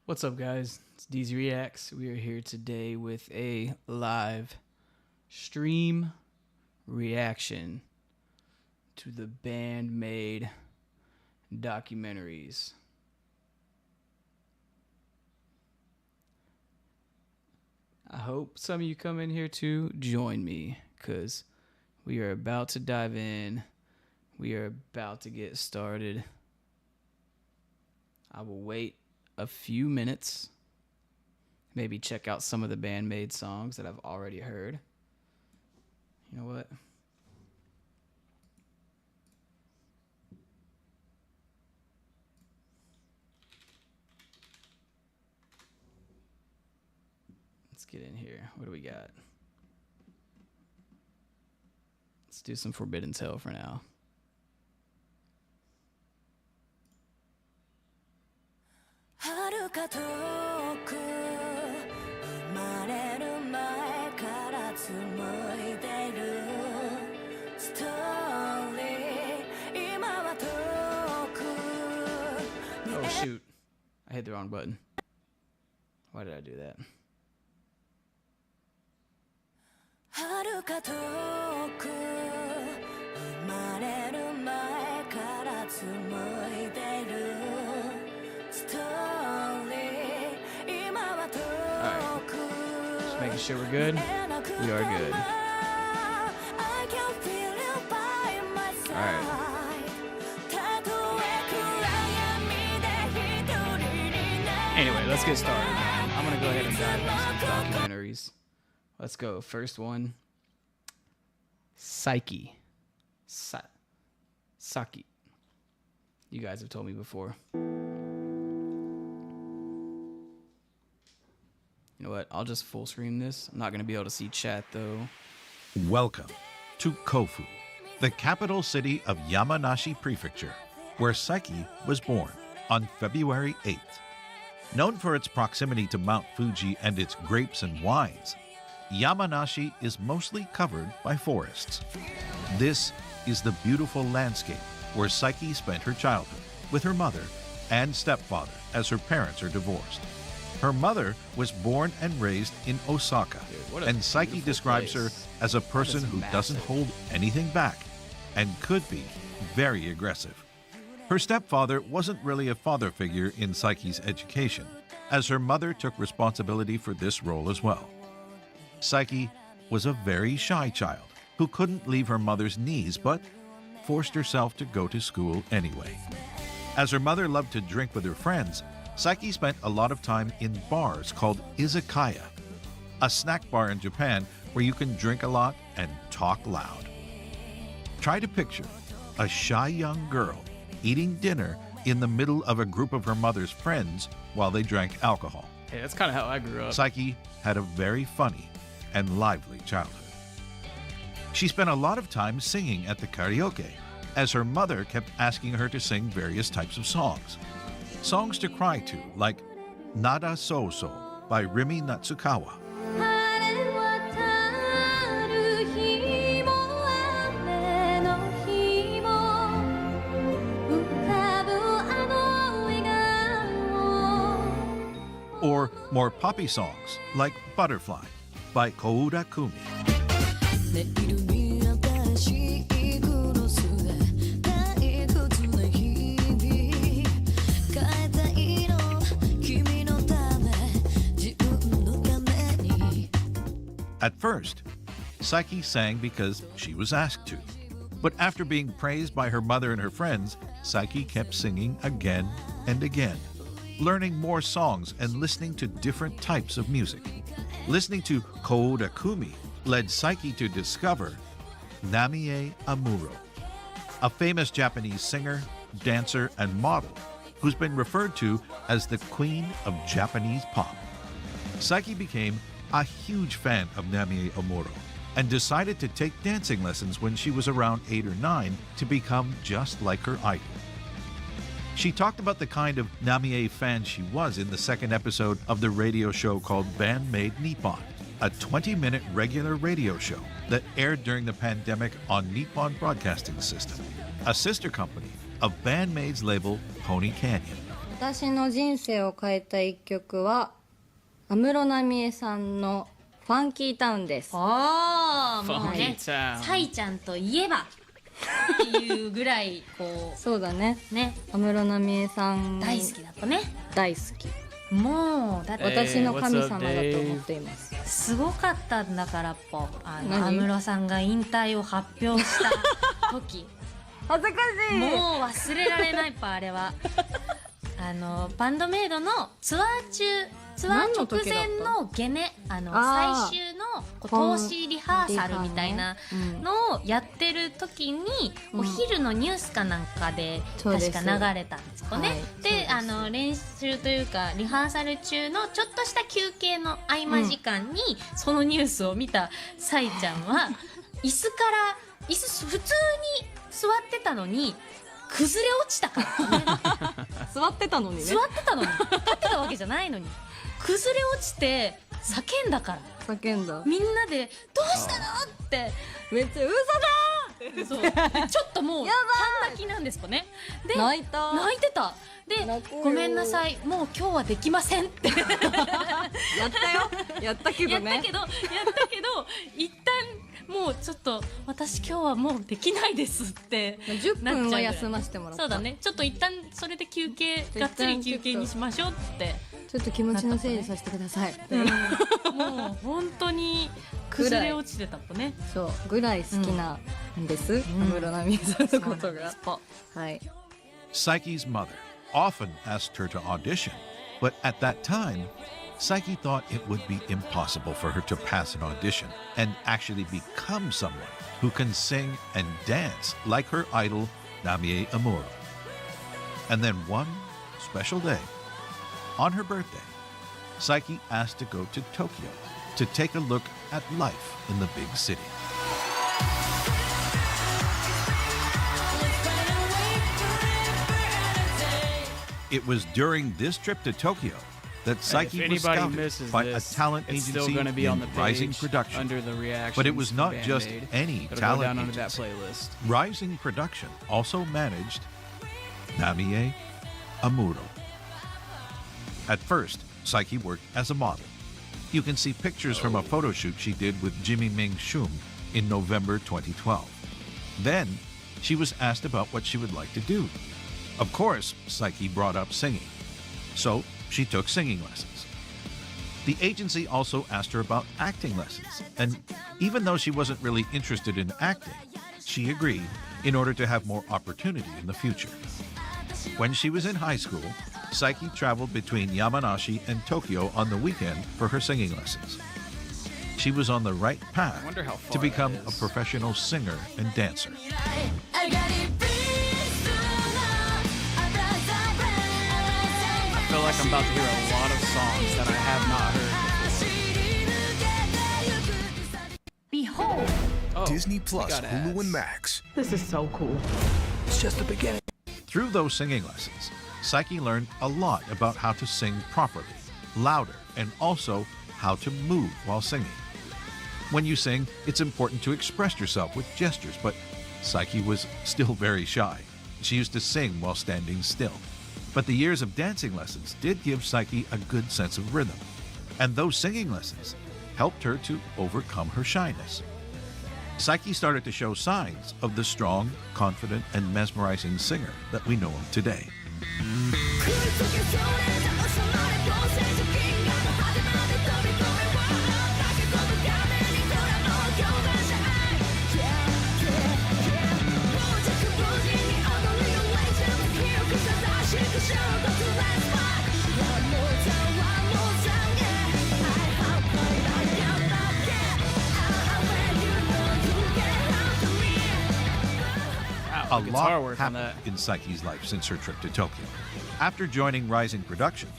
What's up, guys? It's DEEZY Reacts. We are here today with a live stream reaction to the BAND-MAID Documentaries. I hope some of you come in here to join me, because we are about to dive in. We are about to get started. I will wait a few minutes, maybe check out some of the BAND-MAID songs that I've already heard. You know what? Let's get in here. What do we got? Let's do some Forbidden Tale for now. Oh shoot, I hit the wrong button. Why did I do that? Alright, just making sure we're good. We are good. Alright. Anyway, let's get started, man. I'm gonna go ahead and dive into some documentaries. Let's go. First one. Saiki. Saki. You guys have told me before. You know what? I'll just full screen this. I'm not going to be able to see chat though. Welcome to Kofu, the capital city of Yamanashi Prefecture, where Saiki was born on February 8th. Known for its proximity to Mount Fuji and its grapes and wines, Yamanashi is mostly covered by forests. This is the beautiful landscape where Saiki spent her childhood with her mother and stepfather, as her parents are divorced. Her mother was born and raised in Osaka, and Saiki describes her as a person who doesn't hold anything back and could be very aggressive. Her stepfather wasn't really a father figure in Saiki's education, as her mother took responsibility for this role as well. Saiki was a very shy child who couldn't leave her mother's knees, but forced herself to go to school anyway. As her mother loved to drink with her friends, Saiki spent a lot of time in bars called izakaya, a snack bar in Japan where you can drink a lot and talk loud. Try to picture a shy young girl eating dinner in the middle of a group of her mother's friends while they drank alcohol. Hey, that's kind of how I grew up. Saiki had a very funny and lively childhood. She spent a lot of time singing at the karaoke, as her mother kept asking her to sing various types of songs. Songs to cry to, like Nada So So by Rimi Natsukawa. Or more poppy songs like Butterfly by Koura Kumi. At first, Saiki sang because she was asked to. But after being praised by her mother and her friends, Saiki kept singing again and again, learning more songs and listening to different types of music. Listening to Koura Kumi led Saiki to discover Namie Amuro, a famous Japanese singer, dancer, and model who's been referred to as the queen of Japanese pop. Saiki became a huge fan of Namie Amuro and decided to take dancing lessons when she was around 8 or 9 to become just like her idol. She talked about the kind of Namie fan she was in the second episode of the radio show called BAND-MAID Nippon, a 20-minute regular radio show that aired during the pandemic on Nippon Broadcasting System, a sister company of BAND-MAID's label Pony Canyon. 私の人生を変えた一曲は安室奈美恵さんのファンキータウンです。ああ、もうね、 Funky Town サイちゃんといえばっていうぐらいこそうだね。うね、安室奈美恵さん大好きだったね。大好き。もうだって私の神様だ What's と up, 思っています。すごかったんだから安何室さんが引退を発表した時恥ずかしい。もう忘れられないあれはバンドメイドのツアー直前のゲネあー最終の投資リハーサルみたいなのをやってる時に、うんお昼のニュースかなんかでそうです確か流れたんですよね。はいでそうです練習というかリハーサル中のちょっとした休憩の合間時間に、そのニュースを見たサイちゃんは椅子普通に座ってたのに崩れ落ちたからね。座ってたのにね。座ってたのに立ってたわけじゃないのに崩れ落ちて叫んだから、叫んだ。みんなで「どうしたの?」ってめっちゃ嘘そうでちょっともうや半泣きなんですかね。でだ。泣いた。泣いてた。で泣こうよごめんなさい、もう今日はできませんってやったよ。やったけどね。やったけど一旦もうちょっと私今日はもうできないですって10分は休ませてもらった。そうだね、ちょっと一旦それで休憩がっつり休憩にしましょうってちょっと気持ちの整理させてください。もう本当に崩れ落ちてたもんね。そうぐらい好きなんです。安室奈美恵さんのことが。はい。 Saiki's mother often asked her to audition, but at that time, Saiki thought it would be impossible for her to pass an audition and actually become someone who can sing and dance like her idol, Namie Amuro. And then one special day, on her birthday, Saiki asked to go to Tokyo to take a look at life in the big city. It was during this trip to Tokyo that Saiki was anybody scouted misses by this, a talent it's agency still going to be on the named Rising page Production. under the reactions. But it was not to just BAND-MAID. any It'll go talent down under that agency. playlist. Rising Production also managed Namie Amuro. At first, Saiki worked as a model. You can see pictures from a photo shoot she did with Jimmy Ming Shum in November 2012. Then, she was asked about what she would like to do. Of course, Saiki brought up singing. So, she took singing lessons. The agency also asked her about acting lessons, and even though she wasn't really interested in acting, she agreed in order to have more opportunity in the future. When she was in high school, Saiki traveled between Yamanashi and Tokyo on the weekend for her singing lessons. She was on the right path I wonder how to far become that a is. professional singer and dancer. I feel like I'm about to hear a lot of songs that I have not heard. Behold! Oh, Disney we Plus, got Hulu, ads. and Max. This is so cool. It's just the beginning. Through those singing lessons, Saiki learned a lot about how to sing properly, louder, and also how to move while singing. When you sing, it's important to express yourself with gestures, but Saiki was still very shy. She used to sing while standing still. But the years of dancing lessons did give Saiki a good sense of rhythm, and those singing lessons helped her to overcome her shyness. Saiki started to show signs of the strong, confident, and mesmerizing singer that we know of today. Wow, A the guitar lot work on happened that. in Saiki's life since her trip to Tokyo. After joining Rising Production,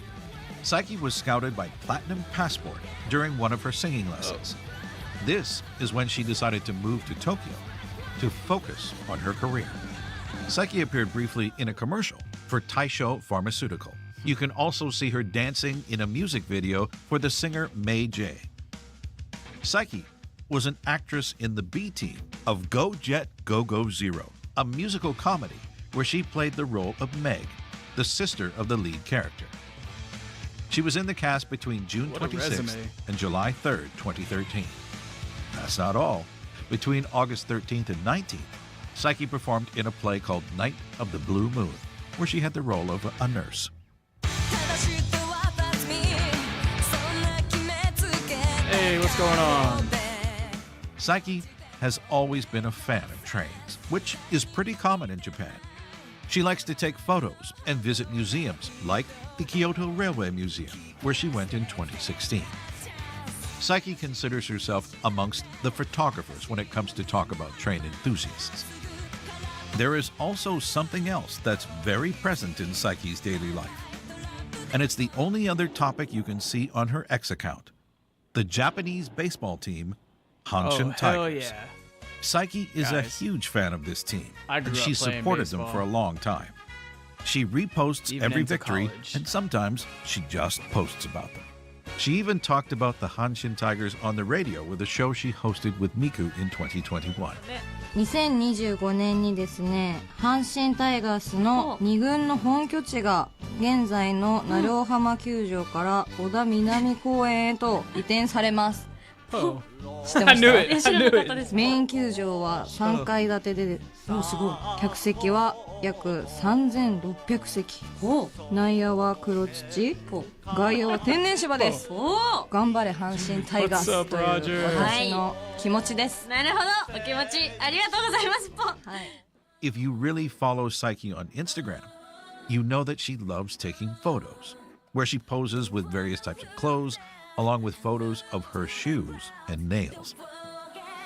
Saiki was scouted by Platinum Passport during one of her singing lessons. This is when she decided to move to Tokyo to focus on her career. Saiki appeared briefly in a commercial for Taisho Pharmaceutical. You can also see her dancing in a music video for the singer May J. Saiki was an actress in the B team of Go Jet Go Go Zero, a musical comedy where she played the role of Meg. the sister of the lead character. She was in the cast between June What a 26th resume. and July 3rd, 2013. That's not all. Between August 13th and 19th, Saiki performed in a play called Night of the Blue Moon, where she had the role of a nurse. Hey, what's going on? Saiki has always been a fan of trains, which is pretty common in Japan. She likes to take photos and visit museums like the Kyoto Railway Museum, where she went in 2016. Saiki considers herself amongst the photographers when it comes to talk about train enthusiasts. There is also something else that's very present in Saiki's daily life, and it's the only other topic you can see on her X account: the Japanese baseball team, Hanshin Oh, hell Tigers. yeah. Saiki is a Guys, huge fan of this team, I grew and up she's playing supported them baseball. for a long time. She reposts Even every into victory, college. and sometimes she just posts about them. She even talked about the Hanshin Tigers on the radio with a show she hosted with Miku in 2021. 2025年にですね、阪神タイガースの2軍の本拠地が現在の鳴尾浜球場から小田南公園へと移転されます。 Oh. 知ってま I し knew た？ it. 知 I らな knew かっ it. たです。メイン球場は3階建てで、おすごい。客席は約3600席。内野は黒土、外野は天然芝です。頑張れ阪神タイガース What's up, という Roger? 私の気持ちです。なるほど、お気持ちありがとうございます。はい。 If you really follow Saiki on Instagram, you know that she loves taking photos, where she poses with various types of clothes, along with photos of her shoes and nails.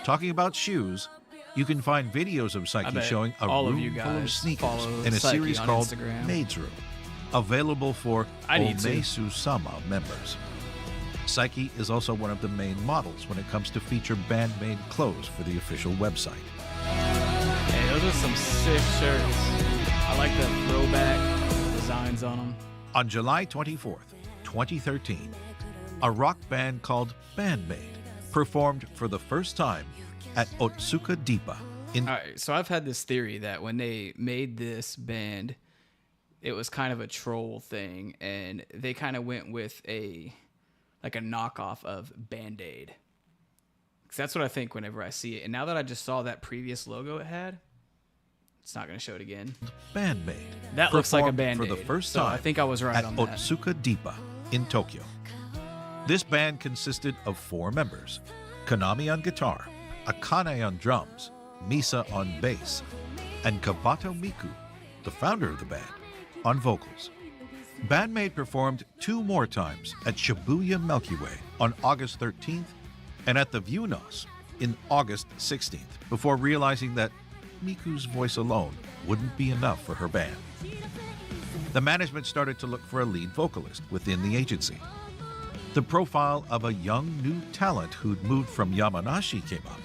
Talking about shoes, you can find videos of I Saiki bet showing a all of room you full of guys sneakers follow in a Saiki series on called Instagram. Maid's Room, available for I need to. Omesu-sama members. Saiki is also one of the main models when it comes to feature BAND-MAID clothes for the official website. Hey, those are some sick shirts. I like the throwback designs on them. On July 24th, 2013, a rock band called BAND-MAID performed for the first time at Otsuka Deepa in All right, so I've had this theory that when they made this band, it was kind of a troll thing, and they kind of went with a knockoff of Band-Aid. Because that's what I think whenever I see it. And now that I just saw that previous logo it had, it's not going to show it again. BAND-MAID. That looks like a performed Band-Aid. for the first So time I think I was right at on that. Otsuka Deepa in Tokyo. This band consisted of 4 members: Kanami on guitar, Akane on drums, Misa on bass, and Kabato Miku, the founder of the band, on vocals. BAND-MAID performed 2 more times at Shibuya Milky Way on August 13th and at the Vuenos in August 16th before realizing that Miku's voice alone wouldn't be enough for her band. The management started to look for a lead vocalist within the agency. The profile of a young new talent who'd moved from Yamanashi came up.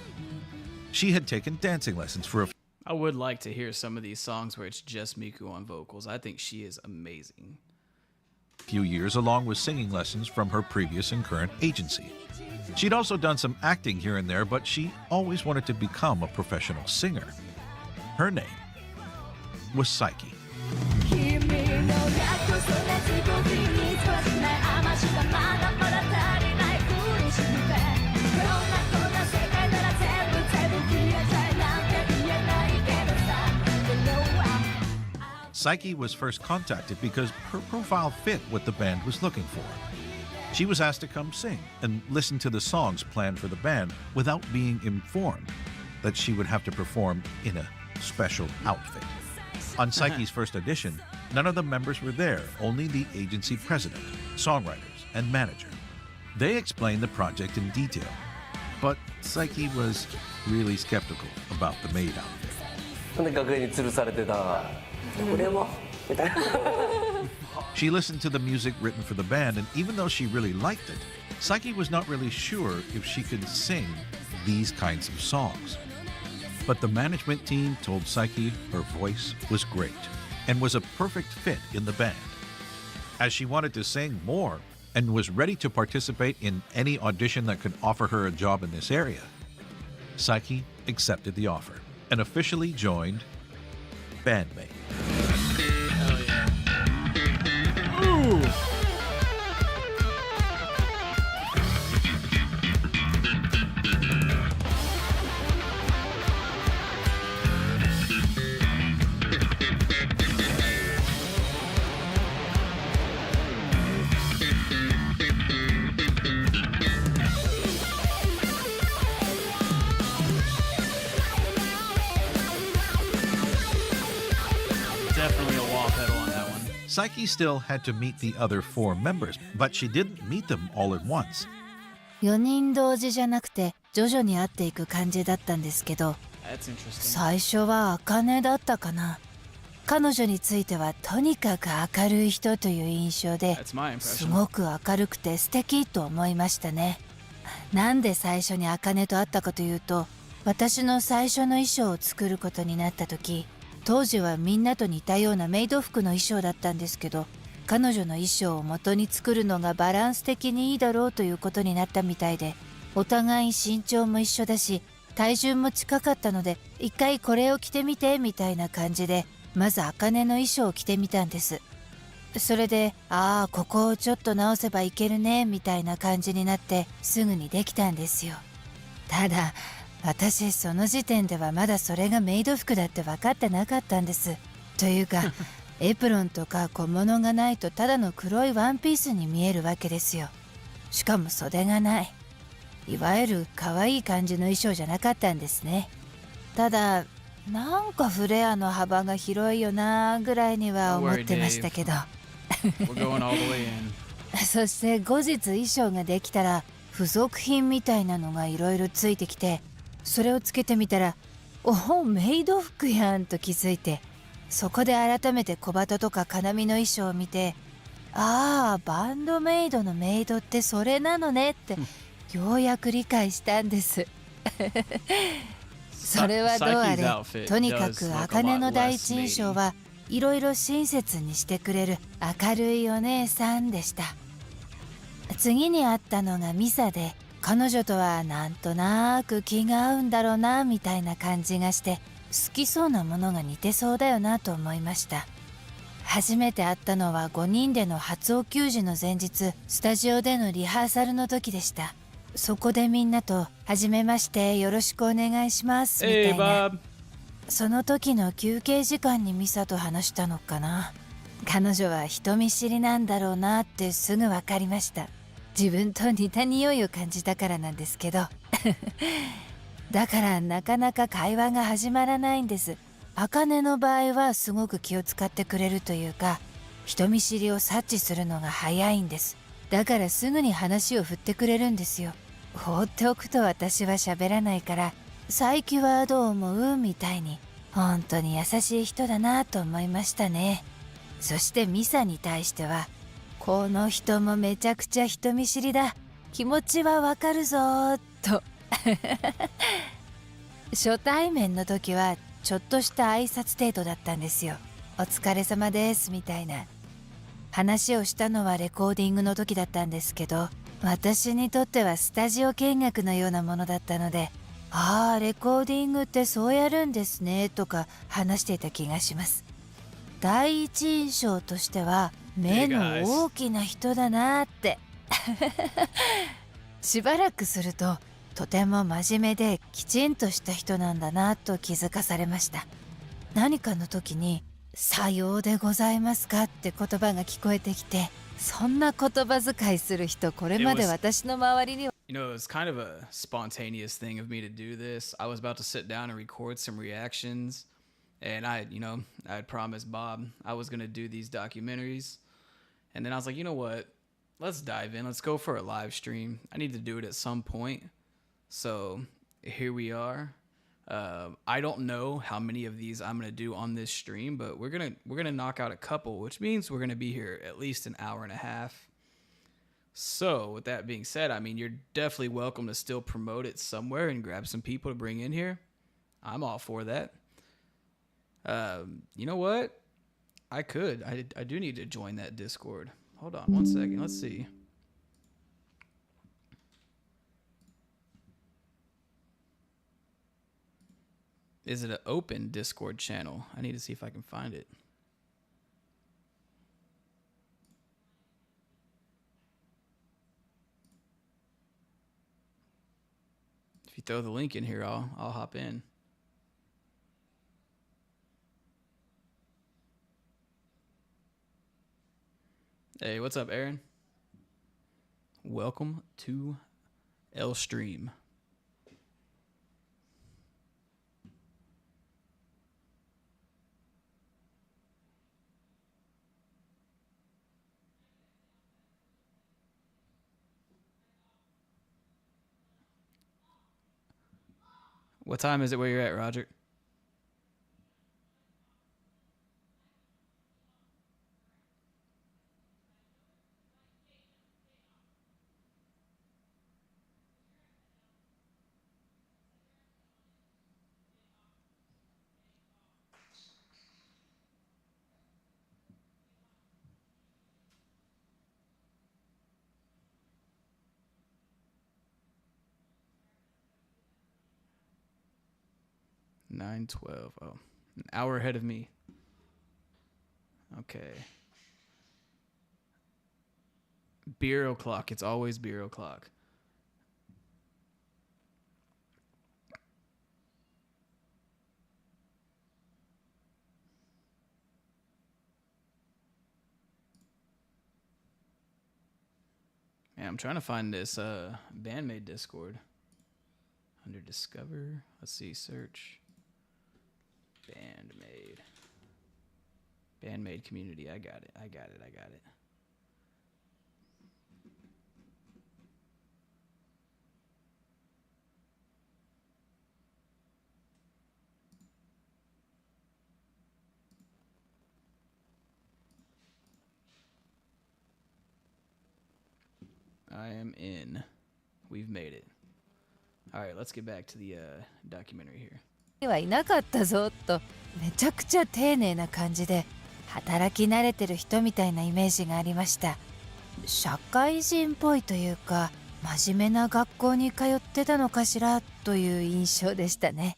She had taken dancing lessons for a I would like to hear some of these songs where it's just Miku on vocals. I think she is amazing. few years, along with singing lessons from her previous and current agency. She'd also done some acting here and there, but she always wanted to become a professional singer. Her name was Saiki. Saiki was first contacted because her profile fit what the band was looking for. She was asked to come sing and listen to the songs planned for the band without being informed that she would have to perform in a special outfit. On Saiki's first audition, none of the members were there, only the agency president, songwriters, and manager. They explained the project in detail, but Saiki was really skeptical about the maid outfit. 楽屋に吊るされてたこれもみたいな She listened to the music written for the band, and even though she really liked it, Saiki was not really sure if she could sing these kinds of songs. But the management team told Saiki her voice was great and was a perfect fit in the band. As she wanted to sing more and was ready to participate in any audition that could offer her a job in this area, Saiki accepted the offer and officially joined BAND-MAID. Saiki still had to meet the other 4 members, but she didn't meet them all at once. 4人同時じゃなくて徐々に会っていく感じだったんですけど、 That's interesting. 最初は茜だったかな。彼女についてはとにかく明るい人という印象で、 That's my す impression. ごく明るくて素敵と思いましたね。なんで最初に茜と会ったかというと、私の最初の衣装を作ることになった時、当時はみんなと似たようなメイド服の衣装だったんですけど、彼女の衣装を元に作るのがバランス的にいいだろうということになったみたいで、お互い身長も一緒だし体重も近かったので、一回これを着てみてみたいな感じで、まず茜の衣装を着てみたんです。それで、ああここをちょっと直せばいけるねみたいな感じになってすぐにできたんですよ。ただ私その時点ではまだそれがメイド服だって分かってなかったんです。というかエプロンとか小物がないとただの黒いワンピースに見えるわけですよ。しかも袖がない、いわゆる可愛い感じの衣装じゃなかったんですね。ただなんかフレアの幅が広いよなぐらいには思ってましたけどWe're going all the way in. そして後日衣装ができたら付属品みたいなのがいろいろついてきて、それをつけてみたら、おおメイド服やんと気づいて、そこで改めて小鳩とか金見の衣装を見て、ああバンドメイドのメイドってそれなのねってようやく理解したんですそれはどうあれ、とにかく茜の第一印象はいろいろ親切にしてくれる明るいお姉さんでした。次に会ったのがミサで、彼女とはなんとなく気が合うんだろうなみたいな感じがして、好きそうなものが似てそうだよなと思いました。初めて会ったのは5人での初お給仕の前日、スタジオでのリハーサルの時でした。そこでみんなとはじめましてよろしくお願いしますみたい Hey, な、 Bob. その時の休憩時間にミサと話したのかな。彼女は人見知りなんだろうなってすぐ分かりました。自分と似た匂いを感じたからなんですけどだからなかなか会話が始まらないんです。茜の場合はすごく気を使ってくれるというか、人見知りを察知するのが早いんです。だからすぐに話を振ってくれるんですよ。放っておくと私は喋らないから、最近はどう思うみたいに、本当に優しい人だなと思いましたね。そしてミサに対しては、この人もめちゃくちゃ人見知りだ、気持ちはわかるぞーと初対面の時はちょっとした挨拶程度だったんですよ。お疲れ様ですみたいな話をしたのはレコーディングの時だったんですけど、私にとってはスタジオ見学のようなものだったので、ああレコーディングってそうやるんですねとか話していた気がします。第一印象としては目の大きな人だなってしばらくするととても真面目できちんとした人なんだなと気づかされました。何かの時にさようでございますかって言葉が聞こえてきて、そんな言葉遣いする人これまで私の周りには You know, it was kind of a spontaneous thing of me to do this. I was about to sit down and record some reactions, and I had promised Bob I was going to do these documentaries. And then I was like, you know what? Let's dive in. Let's go for a live stream. I need to do it at some point. So here we are. I don't know how many of these I'm going to do on this stream, but we're going to knock out a couple, which means we're going to be here at least an hour and a half. So with that being said, I mean, you're definitely welcome to still promote it somewhere and grab some people to bring in here. I'm all for that. You know what? I do need to join that Discord. Hold on one second. Let's see. Is it an open Discord channel? I need to see if I can find it. If you throw the link in here, I'll hop in. Hey, what's up, Aaron? Welcome to L Stream. What time is it where you're at, Roger? Nine 12. Oh, an hour ahead of me. Okay. Beer o'clock. It's always beer o'clock. Man, I'm trying to find this BAND-MAID Discord. Under Discover. Let's see. Search. BAND-MAID. BAND-MAID community. I got it. I am in. We've made it. All right, let's get back to the documentary here. はいなかったぞとめちゃくちゃ丁寧な感じで働き慣れてる人みたいなイメージがありました。社会人っぽいというか真面目な学校に通ってたのかしらという印象でしたね。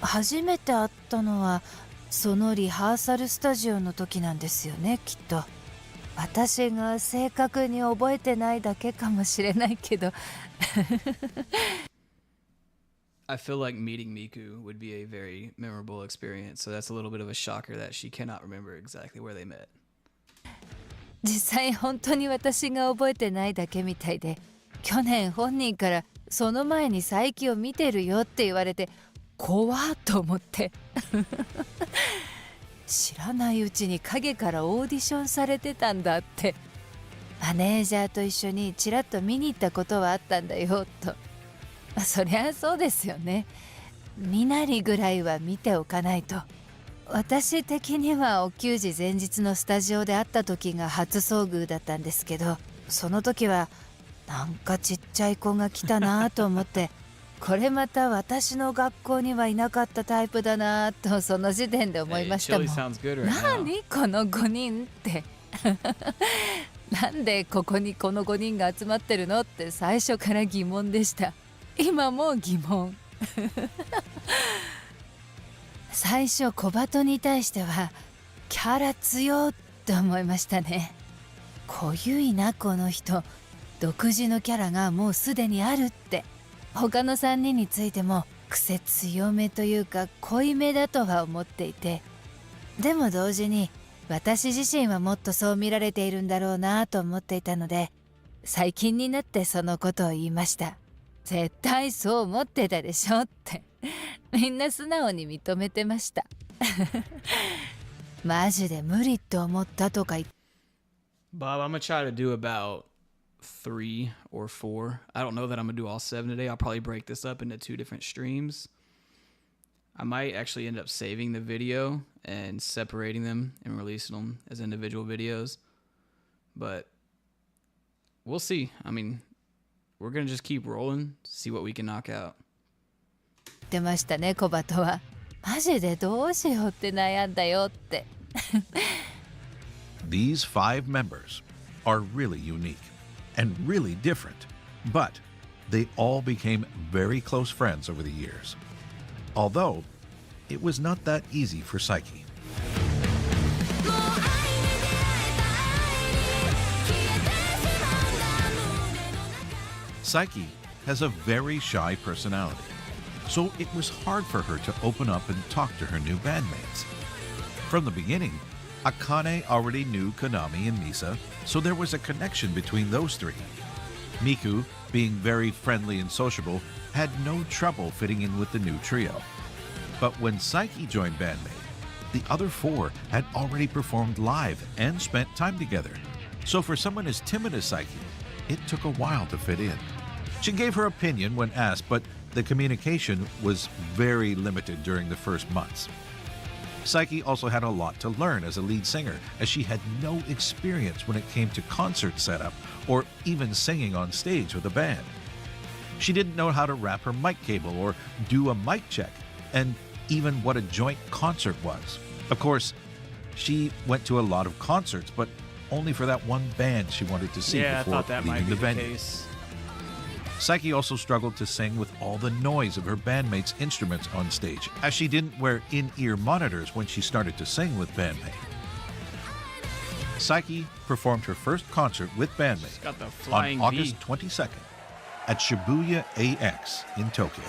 初めて会ったのはそのリハーサルスタジオの時なんですよね、きっと。私が正確に覚えてないだけかもしれないけどI feel like meeting Miku would be a very memorable experience, so that's a little bit of a shocker that she cannot remember exactly where they met. 実際本当に私が覚えてないだけみたいで、去年本人からその前に佐伯を見てるよって言われて怖っと思って知らないうちに影からオーディションされてたんだって。マネージャーと一緒にちらっと見に行ったことはあったんだよと。そりゃそうですよね。身なりぐらいは見ておかないと。私的にはお給仕前日のスタジオで会った時が初遭遇だったんですけど、その時はなんかちっちゃい子が来たなと思ってこれまた私の学校にはいなかったタイプだなとその時点で思いましたもん。何この5人ってなんでここにこの5人が集まってるのって最初から疑問でした。今も疑問最初小鳩に対してはキャラ強って思いましたね。濃ゆいなこの人、独自のキャラがもうすでにあるって。他の3人についても癖強めというか濃いめだとは思っていて、でも同時に私自身はもっとそう見られているんだろうなと思っていたので、最近になってそのことを言いました。絶対そう思ってたでしょってみんな素直に認めてましたマジで無理って思ったとか言って。 Bob, I'm gonna try to do about 3 or 4. I don't know that I'm gonna do all 7 today. I'll probably break this up into 2 different streams. I might actually end up saving the video and separating them and releasing them as individual videos, but we'll see. I mean, we're gonna just keep rolling, see what we can knock out. 出ましたね、小鳩は。マジでどうしようって悩んだよって。These 5 members are really unique and really different, but they all became very close friends over the years. Although, it was not that easy for Saiki. Saiki has a very shy personality, so it was hard for her to open up and talk to her new bandmates. From the beginning, Akane already knew Kanami and Misa, so there was a connection between those 3. Miku, being very friendly and sociable, had no trouble fitting in with the new trio. But when Saiki joined BAND-MAID, the other 4 had already performed live and spent time together. So for someone as timid as Saiki, it took a while to fit in. She gave her opinion when asked, but the communication was very limited during the first months. Saiki also had a lot to learn as a lead singer, as she had no experience when it came to concert setup or even singing on stage with a band. She didn't know how to wrap her mic cable or do a mic check, and even what a joint concert was. Of course, she went to a lot of concerts, but only for that one band she wanted to see Yeah, I before thought that might leaving be the the venue. case. Saiki also struggled to sing with all the noise of her bandmates' instruments on stage, as she didn't wear in-ear monitors when she started to sing with BAND-MAID. Saiki performed her first concert with BAND-MAID Got the on flying August V. 22nd at Shibuya AX in Tokyo.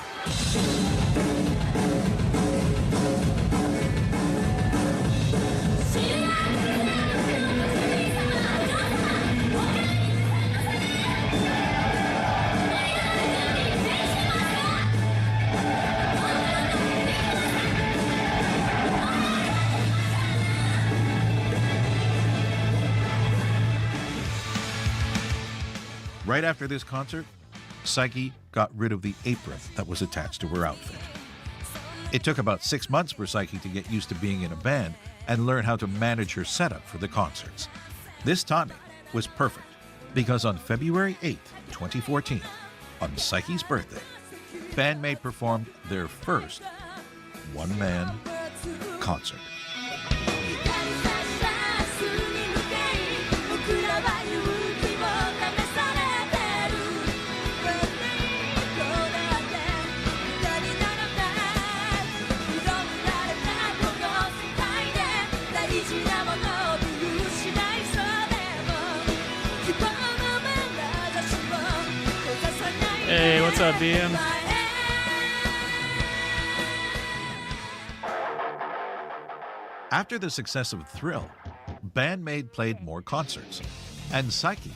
Right after this concert, Saiki got rid of the apron that was attached to her outfit. It took about 6 months for Saiki to get used to being in a band and learn how to manage her setup for the concerts. This timing was perfect because on February 8th, 2014, on Saiki's birthday, BAND-MAID performed their first one-man concert. Hey, what's up, BM? After the success of Thrill, BAND-MAID played more concerts, and Saiki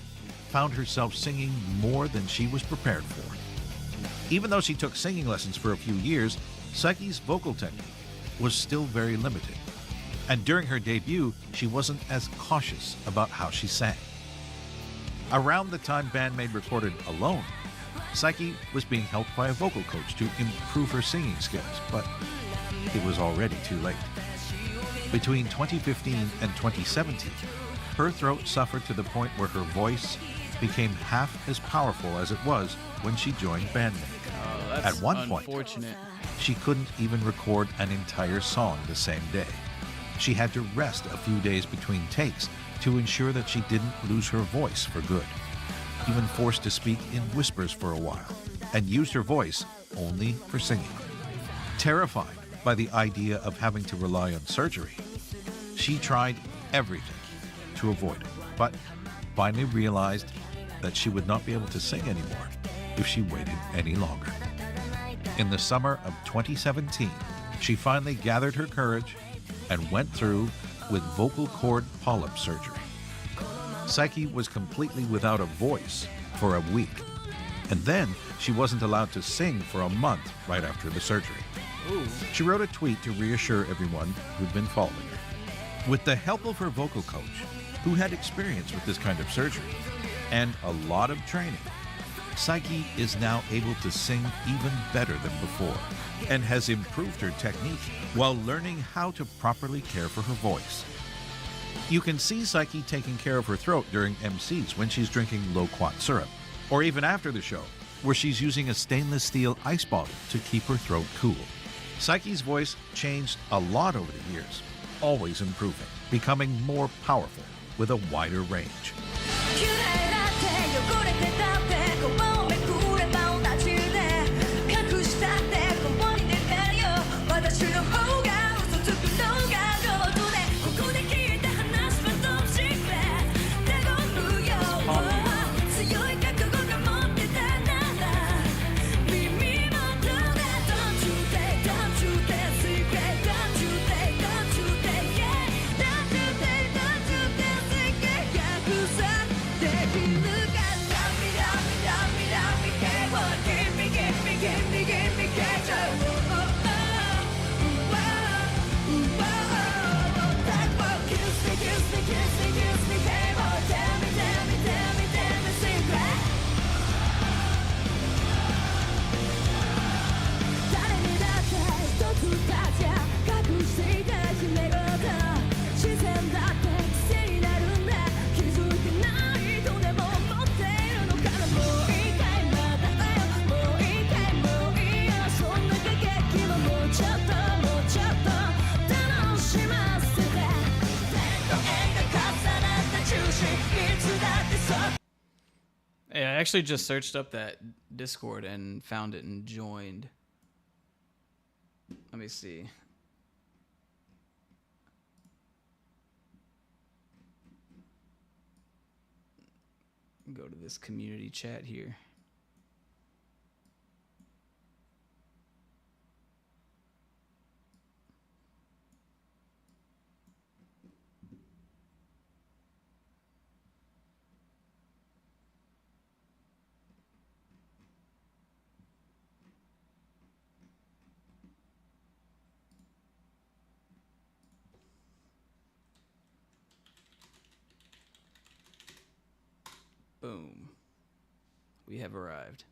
found herself singing more than she was prepared for. Even though she took singing lessons for a few years, Saiki's vocal technique was still very limited, and during her debut, she wasn't as cautious about how she sang. Around the time BAND-MAID recorded Alone, Saiki was being helped by a vocal coach to improve her singing skills, but it was already too late. Between 2015 and 2017, her throat suffered to the point where her voice became half as powerful as it was when she joined BAND-MAID. That's At one point, unfortunate. she couldn't even record an entire song the same day. She had to rest a few days between takes to ensure that she didn't lose her voice for good, even forced to speak in whispers for a while, and used her voice only for singing. Terrified by the idea of having to rely on surgery, she tried everything to avoid it, but finally realized that she would not be able to sing anymore if she waited any longer. In the summer of 2017, she finally gathered her courage and went through with vocal cord polyp surgery. Saiki was completely without a voice for a week, and then she wasn't allowed to sing for a month right after the surgery. Ooh. She wrote a tweet to reassure everyone who'd been following her. With the help of her vocal coach, who had experience with this kind of surgery and a lot of training, Saiki is now able to sing even better than before and has improved her technique while learning how to properly care for her voice. You can see Saiki taking care of her throat during MCs when she's drinking loquat syrup, or even after the show, where she's using a stainless steel ice bottle to keep her throat cool. Saiki's voice changed a lot over the years, always improving, becoming more powerful with a wider range. actually just searched up that Discord and found it and joined. Let me see. Go to this community chat here. Boom. We have arrived.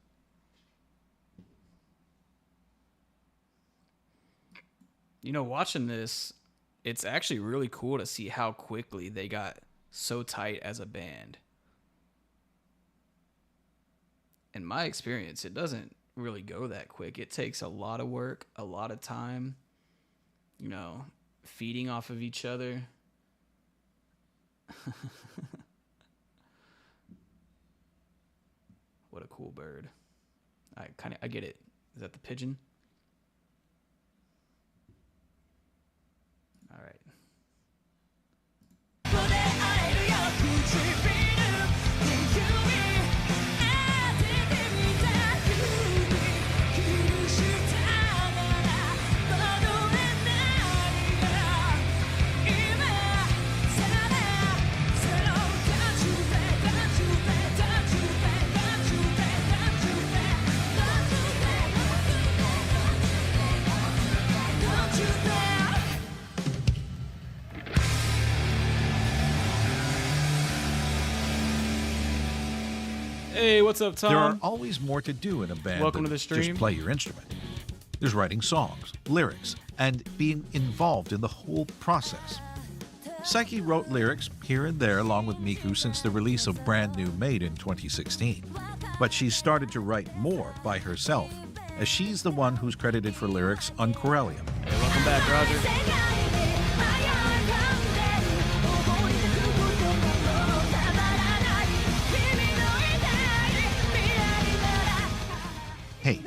You know, watching this, it's actually really cool to see how quickly they got so tight as a band. In my experience, it doesn't really go that quick. It takes a lot of work, a lot of time, you know, feeding off of each other. What a cool bird. I get it. Is that the pigeon? All right. Hey, what's up, Tom? There are always more to do in a band Welcome than to the stream. just play your instrument. There's writing songs, lyrics, and being involved in the whole process. Saiki wrote lyrics here and there along with Miku since the release of Brand New Made in 2016. But she's started to write more by herself, as she's the one who's credited for lyrics on Corellium. Hey, welcome back, Roger. Hate,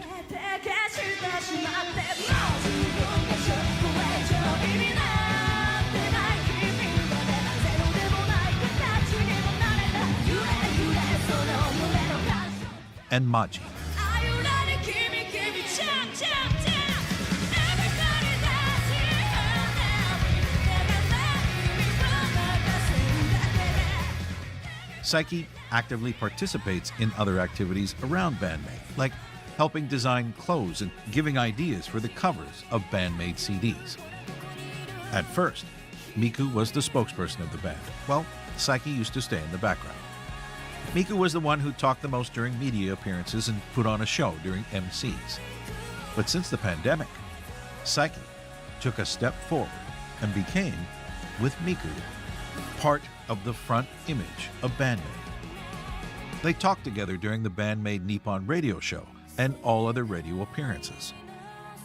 and Maji. Saiki actively participates in other activities around BAND-MAID, like helping design clothes and giving ideas for the covers of BAND-MAID CDs. At first, Miku was the spokesperson of the band, while Saiki used to stay in the background. Miku was the one who talked the most during media appearances and put on a show during MCs. But since the pandemic, Saiki took a step forward and became, with Miku, part of the front image of BAND-MAID. They talked together during the BAND-MAID Nippon radio show and all other radio appearances.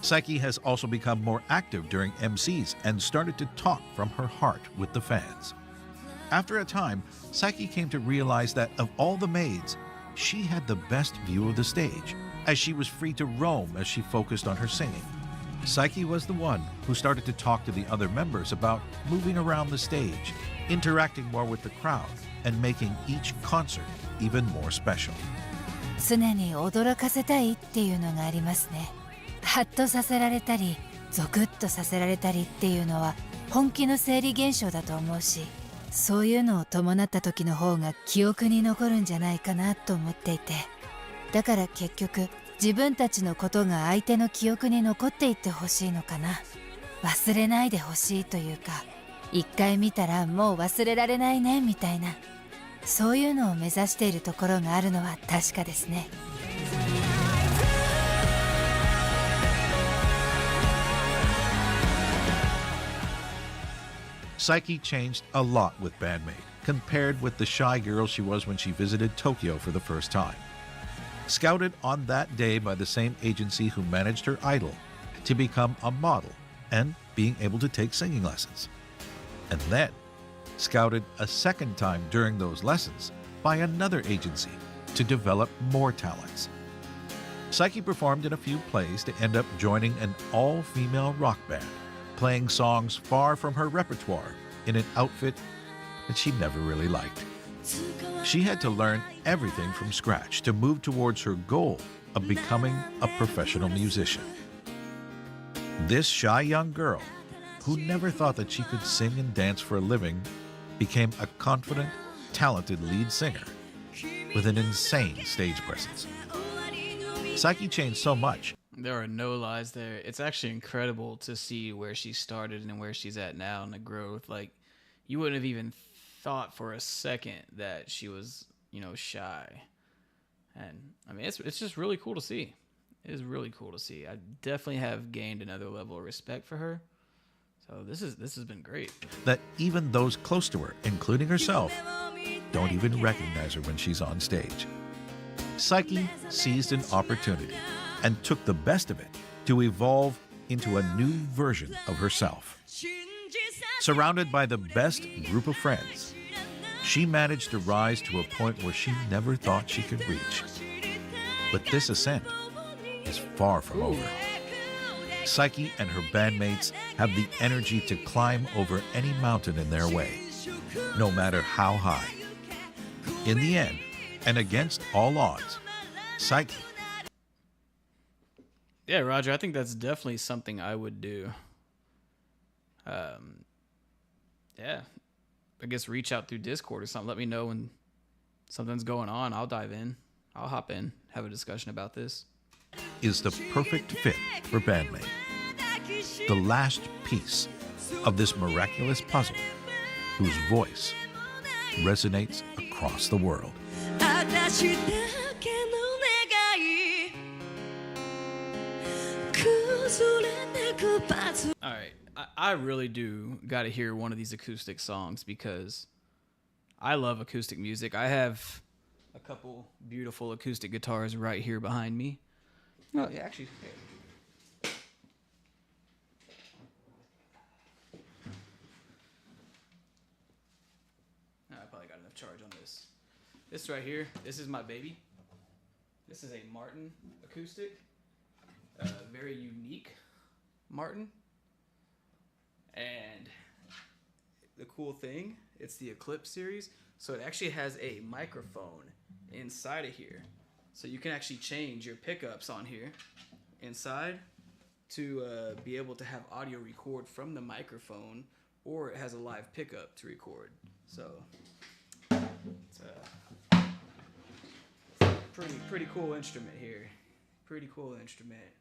Saiki has also become more active during MCs and started to talk from her heart with the fans. After a time, Saiki came to realize that of all the maids, she had the best view of the stage, as she was free to roam as she focused on her singing. Saiki was the one who started to talk to the other members about moving around the stage, interacting more with the crowd, and making each concert even more special. 常に驚かせたいっていうのがありますね。ハッとさせられたり、ゾクッとさせられたりっていうのは本気の生理現象だと思うし、そういうのを伴った時の方が記憶に残るんじゃないかなと思っていて、だから結局自分たちのことが相手の記憶に残っていってほしいのかな。忘れないでほしいというか、一回見たらもう忘れられないねみたいな、そういうのを目指しているところがあるのは確かですね。Saiki changed a lot with BAND-MAID, compared with the shy girl she was when she visited Tokyo for the first time. Scouted on that day by the same agency who managed her idol to become a model and being able to take singing lessons. And then, scouted a second time during those lessons by another agency to develop more talents. Saiki performed in a few plays to end up joining an all-female rock band, playing songs far from her repertoire in an outfit that she never really liked. She had to learn everything from scratch to move towards her goal of becoming a professional musician. This shy young girl, who never thought that she could sing and dance for a living, became a confident, talented lead singer with an insane stage presence. Saiki changed so much. There are no lies there. It's actually incredible to see where she started and where she's at now and the growth. Like, you wouldn't have even thought for a second that she was, shy. And I mean, it's just really cool to see. It is really cool to see. I definitely have gained another level of respect for her. So this has been great. That even those close to her, including herself, don't even recognize her when she's on stage. Saiki seized an opportunity and took the best of it to evolve into a new version of herself. Surrounded by the best group of friends, she managed to rise to a point where she never thought she could reach. But this ascent is far from over. Saiki and her bandmates have the energy to climb over any mountain in their way, no matter how high. In the end, and against all odds, Saiki. Yeah, Roger, I think that's definitely something I would do. Yeah, I guess reach out through Discord or something. Let me know when something's going on. I'll dive in. I'll hop in, have a discussion about this. Is the perfect fit for BAND-MAID. The last piece of this miraculous puzzle whose voice resonates across the world. All right, I really do got to hear one of these acoustic songs because I love acoustic music. I have a couple beautiful acoustic guitars right here behind me. Oh, yeah, actually. Here. I probably got enough charge on this. This right here, this is my baby. This is a Martin acoustic. Very unique Martin. And the cool thing, it's the Eclipse series, so it actually has a microphone inside of here. So you can actually change your pickups on here inside to be able to have audio record from the microphone, or it has a live pickup to record. So it's a pretty cool instrument here. Pretty cool instrument.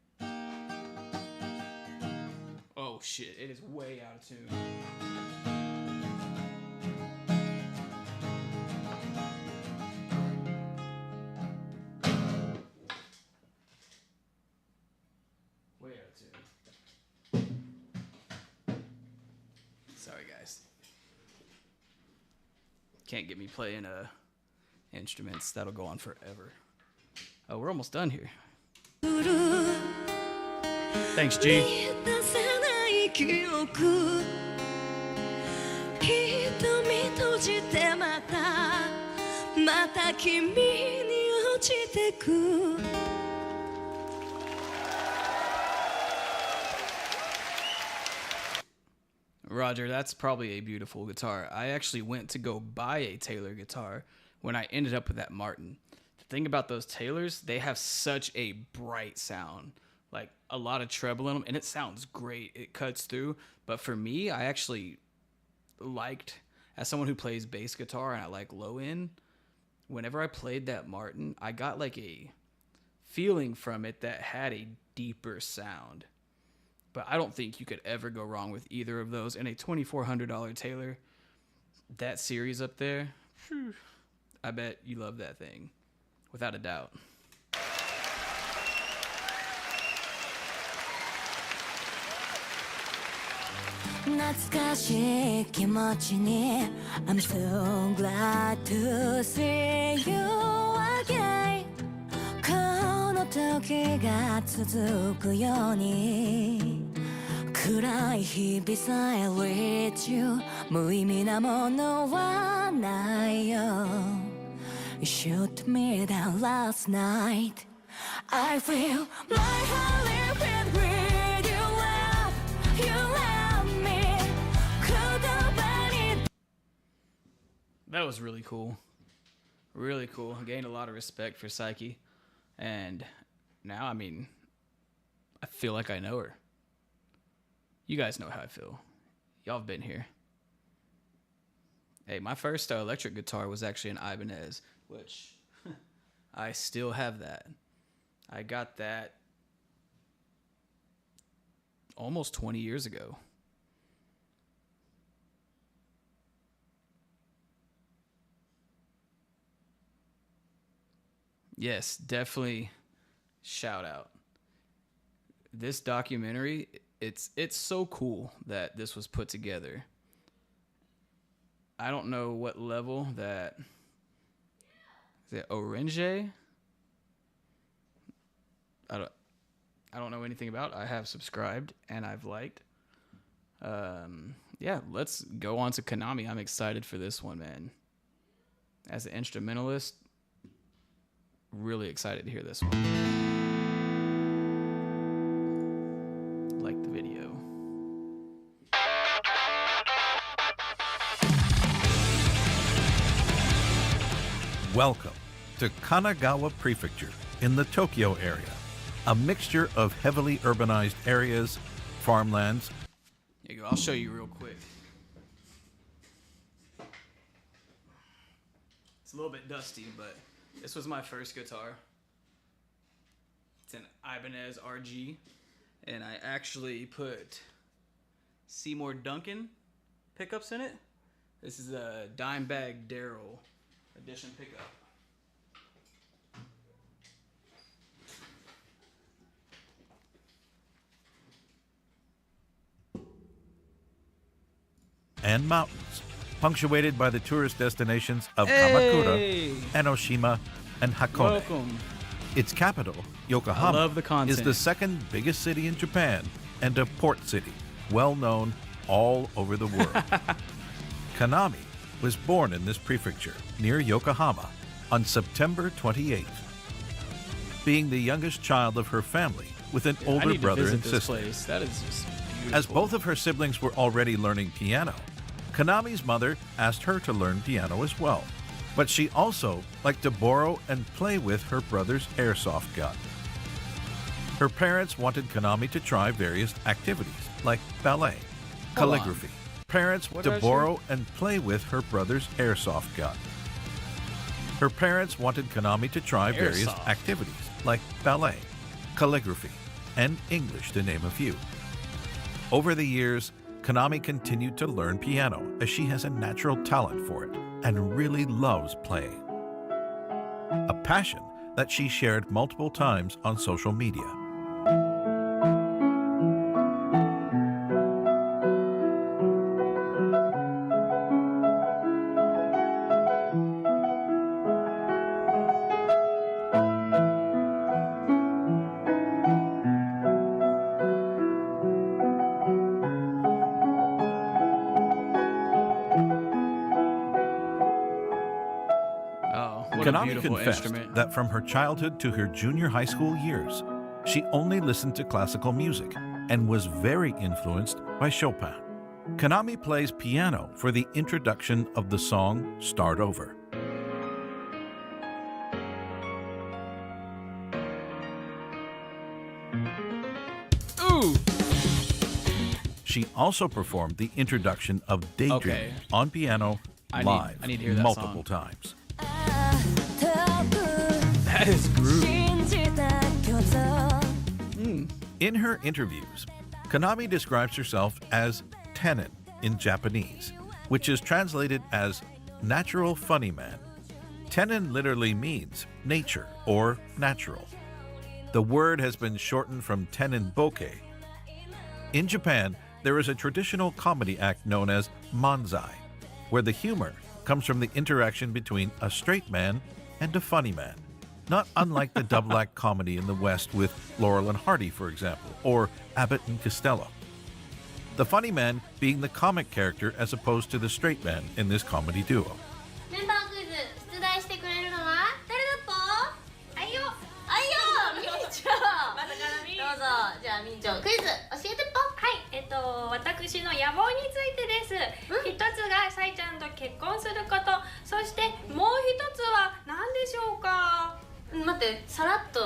Oh shit, it is way out of tune. Way out of tune. Sorry guys. Can't get me playing instruments. That'll go on forever. Oh, we're almost done here. Thanks, G. Roger, that's probably a beautiful guitar. I actually went to go buy a Taylor guitar when I ended up with that Martin. The thing about those Taylors, they have such a bright sound. Like a lot of treble in them, and it sounds great. It cuts through. But for me, I actually liked, as someone who plays bass guitar and I like low end, whenever I played that Martin, I got like a feeling from it that had a deeper sound. But I don't think you could ever go wrong with either of those. And a $2,400 Taylor, that series up there, whew, I bet you love that thing, without a doubt. I'm so glad to see you again この時が続くように暗い日々さえ with you 無意味なものはないよ You shot me down last night. I feel my heart leaping with you left me. Couldn't burn it. That was really cool. Really cool. I gained a lot of respect for Saiki. And now, I mean, I feel like I know her. You guys know how I feel. Y'all have been here. Hey, my first electric guitar was actually an Ibanez, which I still have that. I got that almost 20 years ago. Yes, definitely shout out. This documentary, it's so cool that this was put together. I don't know what level that is it Ohrenje? I don't know anything about it. I have subscribed and I've liked. Yeah, let's go on to Kanami. I'm excited for this one, man. As an instrumentalist, really excited to hear this one. Like the video. Welcome to Kanagawa Prefecture in the Tokyo area, a mixture of heavily urbanized areas, farmlands. Here you go. I'll show you real quick. It's a little bit dusty, but this was my first guitar. It's an Ibanez RG, and I actually put Seymour Duncan pickups in it. This is a Dimebag Darrell edition pickup. And mountains, punctuated by the tourist destinations of Kamakura, Enoshima, and Hakone. Welcome. Its capital, Yokohama, I love the content. is the second biggest city in Japan and a port city, well known all over the world. Kanami was born in this prefecture near Yokohama on September 28th. Being the youngest child of her family with an I older need to brother visit and this sister. place. That is just beautiful. As both of her siblings were already learning piano, Kanami's mother asked her to learn piano as well. But she also liked to borrow and play with her brother's airsoft gun. Her parents wanted Kanami to try various activities like ballet, calligraphy. Parents What to did I borrow and play with her brother's airsoft gun. Her parents wanted Kanami to try various Airsoft. activities like ballet, calligraphy, and English, to name a few. Over the years, Kanami continued to learn piano as she has a natural talent for it and really loves playing. A passion that she shared multiple times on social media. Oh, what a Kanami beautiful confessed instrument. that from her childhood to her junior high school years, she only listened to classical music and was very influenced by Chopin. Kanami plays piano for the introduction of the song Start Over. Ooh! She also performed the introduction of Daydream Okay. on piano I live need to hear that multiple song. times. That is groovy. In her interviews, Kanami describes herself as tenin in Japanese, which is translated as natural funny man. Tenin literally means nature or natural. The word has been shortened from tenin boke. In Japan, there is a traditional comedy act known as manzai, where the humor comes from the interaction between a straight man and a funny man, not unlike the double act comedy in the West with Laurel and Hardy, for example, or Abbott and Costello. The funny man being the comic character as opposed to the straight man in this comedy duo. メンバークイズ出題してくれるのはうぞ。じゃあみんちょクイズ教えてぽ。私の野望についてです。一つがさいちゃんと結婚すること、そしてもう一つは何でしょうか。待って、さらっと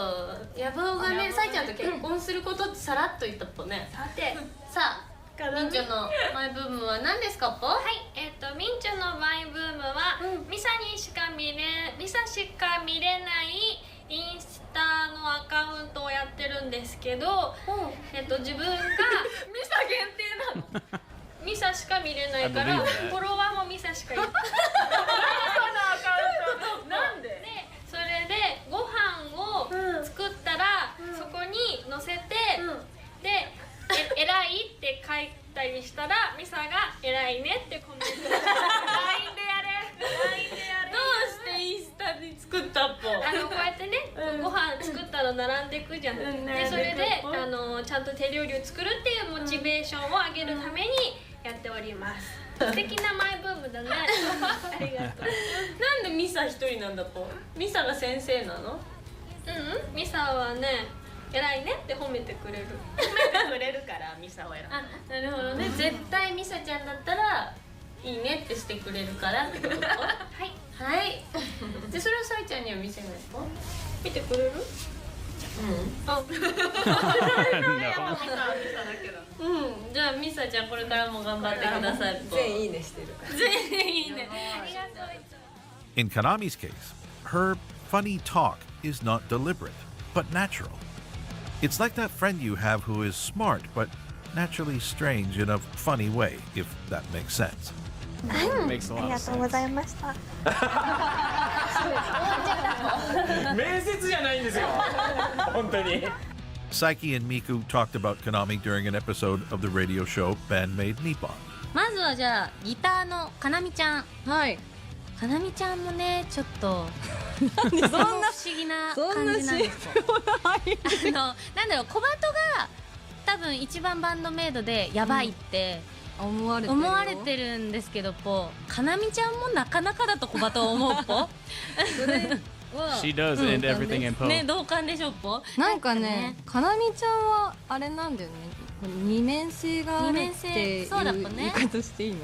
野望がね、さいちゃんと結婚することってさらっと言ったっぽね。さて、さあみんちょのマイブームは何ですかぽ。はい、みんちょのマイブームは、ミサしか見れないインスタのアカウントをやってるんですけど、自分がミサ限定なの。ミサしか見れないから、フォロワーもミサしかいない。そのアカウントなんで？それでご飯を作ったら、そこに載せて、で偉いって書いたりしたら、ミサが偉いねってコメント。LINE でやれ。LINE でやれ。どうしてインスタに作ったっぽ。こうやってね、ご飯作ったら並んでいくじゃん。でそれでちゃんと手料理を作るっていうモチベーションを上げるためにやっております。素敵なマイブームだね。ありがとう。なんでミサ一人なんだぽ。ミサが先生なの？ミサはね、偉いねって褒めてくれる。褒めてくれるからミサを選んだ。なるほどね。絶対ミサちゃんだったらいいねってしてくれるからってこと。はいはいで、それをさいちゃんには見せないと見てくれる？じゃあミサちゃんこれからも頑張ってください。全員いいねしてるから全員いいね。 In Kanami's case, her funny talk is not deliberate, but natural. It's like that friend you have who is smart, but naturally strange in a funny way, if that makes sense. Makes a lot of sense. ございました。面接じゃないんですよ本当に。 Saiki and Miku talked about Kanami during an episode of the radio show BAND-MAID Nippon. まずはじゃあギターのかなみちゃん。はい。かなみちゃんもね、ちょっとなんでそんな不思議な感じなんですよ。なんだろう、小鳩が多分一番バンドメイドでやばいって思われてるるんですけど、かなみちゃんもなかなかだと小鳩を思うぽ。She does end everything in ね、 post. 同感でしょぽ。なんかね、かなみちゃんはあれなんだよね、二面性があるっていうそうだっぽね言い方していいの？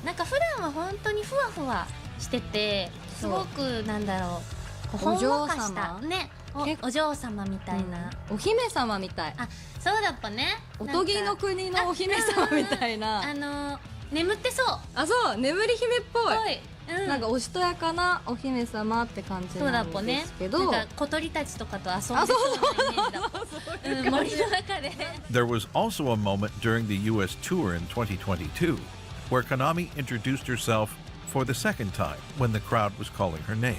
なんか普段は本当にふわふわしてて、すごくなんだろう、ほんわかしたね、お嬢様みたいな、お姫様みたい。あ、そうだっぽね。おとぎの国のお姫様みたいな。眠ってそう。あ、そう、眠り姫っぽい。なんかおしとやかなお姫様って感じなんですけど、なんか小鳥たちとかと遊んでそうなイメージだもん。森の中で。There was also a moment during the US tour in 2022 where Kanami introduced herself for the second time when the crowd was calling her name.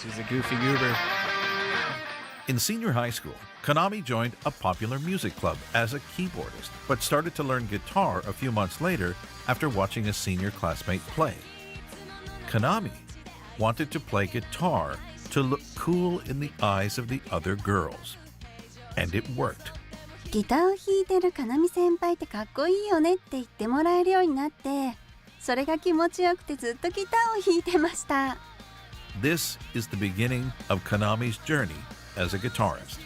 She's a goofy goober. In senior high school, Kanami joined a popular music club as a keyboardist, but started to learn guitar a few months later after watching a senior classmate play. Kanami wanted to play guitar to look cool in the eyes of the other girls. And it worked. ギターを弾いてるかなみ先輩ってかっこいいよねって言ってもらえるようになって、それが気持ちよくてずっとギターを弾いてました。This is the beginning of Kanami's journey as a guitarist.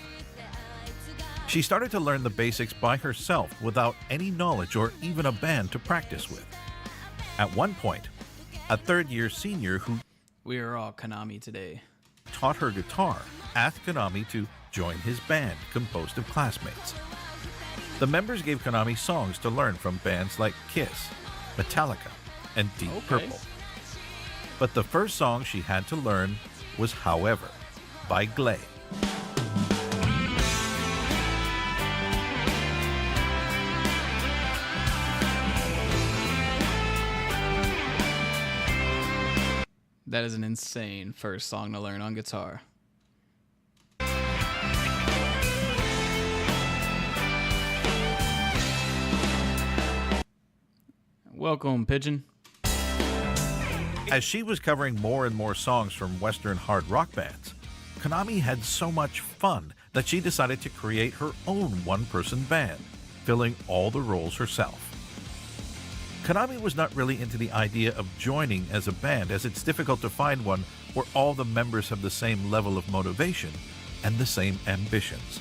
She started to learn the basics by herself without any knowledge or even a band to practice with. At one point, a third-year senior who We are all Kanami today. taught her guitar asked Kanami to join his band composed of classmates. The members gave Kanami songs to learn from bands like Kiss, Metallica, and Deep Purple. But the first song she had to learn was However by Glay. That is an insane first song to learn on guitar. Welcome, Pigeon. As she was covering more and more songs from Western hard rock bands, Kanami had so much fun that she decided to create her own one-person band, filling all the roles herself. Kanami was not really into the idea of joining as a band, as it's difficult to find one where all the members have the same level of motivation and the same ambitions.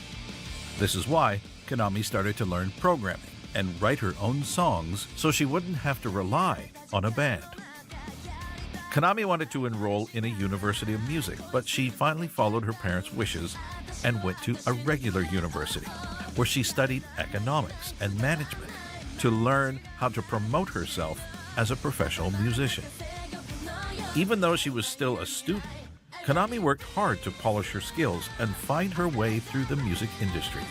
This is why Kanami started to learn programming and write her own songs so she wouldn't have to rely on a band. Kanami wanted to enroll in a university of music, but she finally followed her parents' wishes and went to a regular university, where she studied economics and management to learn how to promote herself as a professional musician. Even though she was still a student, Kanami worked hard to polish her skills and find her way through the music industry.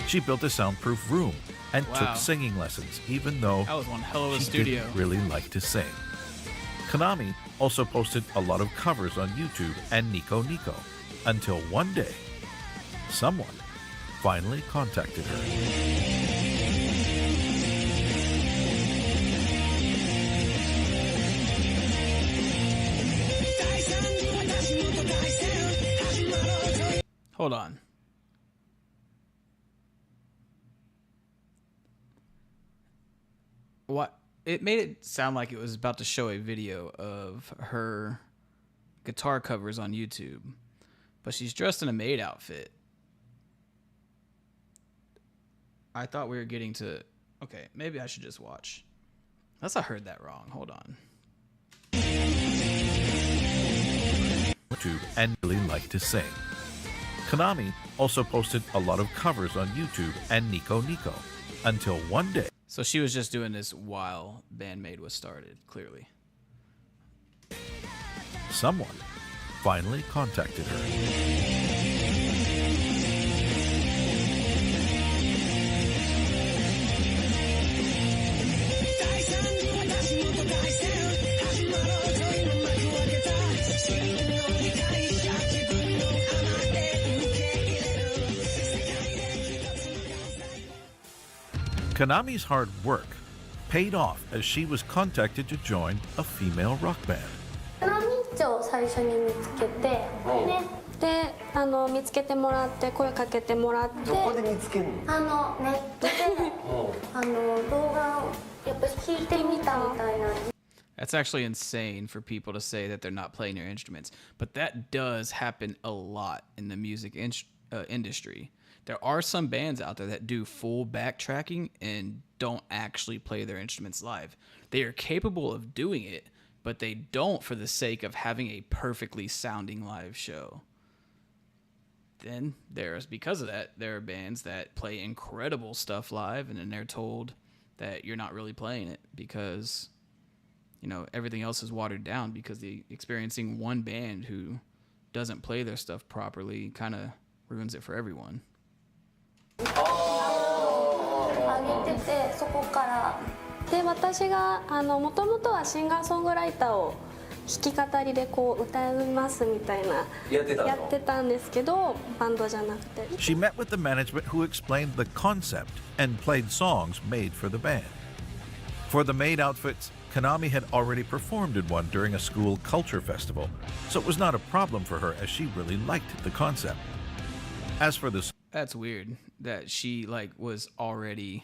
She built a soundproof room and took singing lessons, even though That was one hell of a she studio. didn't really like to sing. Kanami also posted a lot of covers on YouTube and Nico Nico, until one day, someone finally contacted her. Hold on. What? It made it sound like it was about to show a video of her guitar covers on YouTube, but she's dressed in a maid outfit. I thought we were getting to... Okay, maybe I should just watch. Unless I heard that wrong. Hold on. And really like to sing. Kanami also posted a lot of covers on YouTube and Nico Nico, until one day. So she was just doing this while BAND-MAID was started, clearly. Someone finally contacted her. Kanami's hard work paid off as she was contacted to join a female rock band. ナミッチを最初に見つけて、ね、で見つけてもらって声かけてもらって、どこで見つけるの？ネットで動画をやっぱ弾いてみたみたいな。 That's actually insane for people to say that they're not playing their instruments, but that does happen a lot in the music industry. There are some bands out there that do full backtracking and don't actually play their instruments live. They are capable of doing it, but they don't for the sake of having a perfectly sounding live show. Then because of that, there are bands that play incredible stuff live, and then they're told that you're not really playing it because, you know, everything else is watered down, because experiencing one band who doesn't play their stuff properly kind of ruins it for everyone. 上げてて、そこからで私がもともとはシンガーソングライターを弾き語りでこう歌いますみたいなやってたんですけど、バンドじゃなくて。 She met with the management who explained the concept and played songs made for the band. For the maid outfits, Kanami had already performed in one during a school culture festival, so it was not a problem for her as she really liked the concept. As for the... That's weird that she was already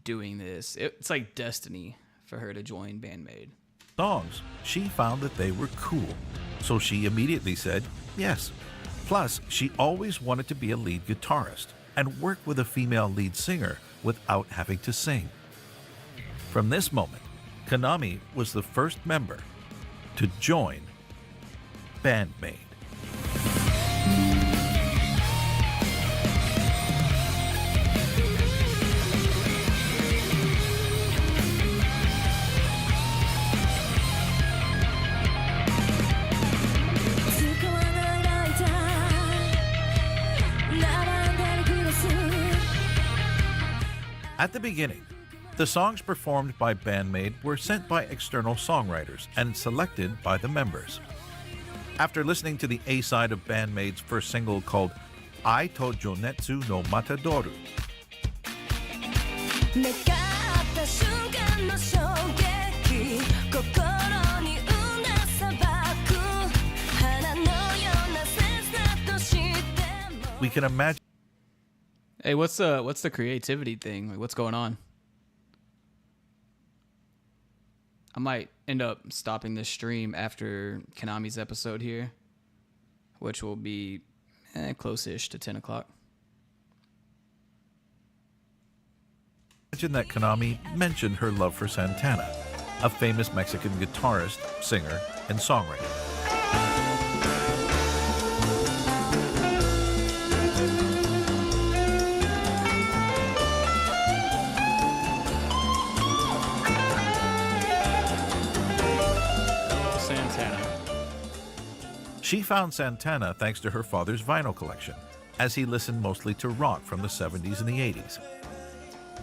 doing this. It's like destiny for her to join BAND-MAID. songs, she found that they were cool, so she immediately said yes. Plus, she always wanted to be a lead guitarist and work with a female lead singer without having to sing. From this moment, Kanami was the first member to join BAND-MAID. At the beginning, the songs performed by BAND-MAID were sent by external songwriters and selected by the members. After listening to the A-side of BAND-MAID's first single called Ai to Jonetsu no Matadoru, we can imagine. Hey, what's the creativity thing? Like, what's going on? I might end up stopping this stream after Kanami's episode here, which will be close-ish to 10 o'clock. Imagine that Kanami mentioned her love for Santana, a famous Mexican guitarist, singer, and songwriter. She found Santana thanks to her father's vinyl collection, as he listened mostly to rock from the 70s and the 80s.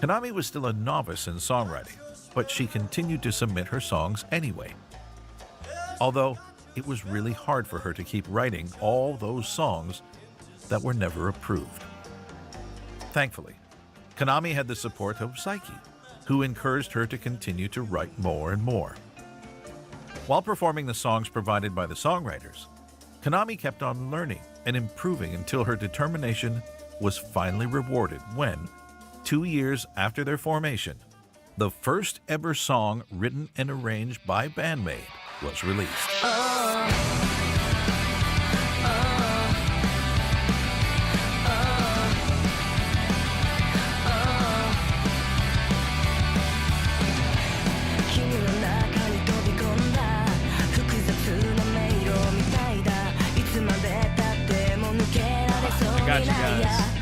Kanami was still a novice in songwriting, but she continued to submit her songs anyway. Although it was really hard for her to keep writing all those songs that were never approved. Thankfully, Kanami had the support of Saiki, who encouraged her to continue to write more and more. While performing the songs provided by the songwriters, Kanami kept on learning and improving until her determination was finally rewarded when, 2 years after their formation, the first ever song written and arranged by BAND-MAID was released. Got you guys.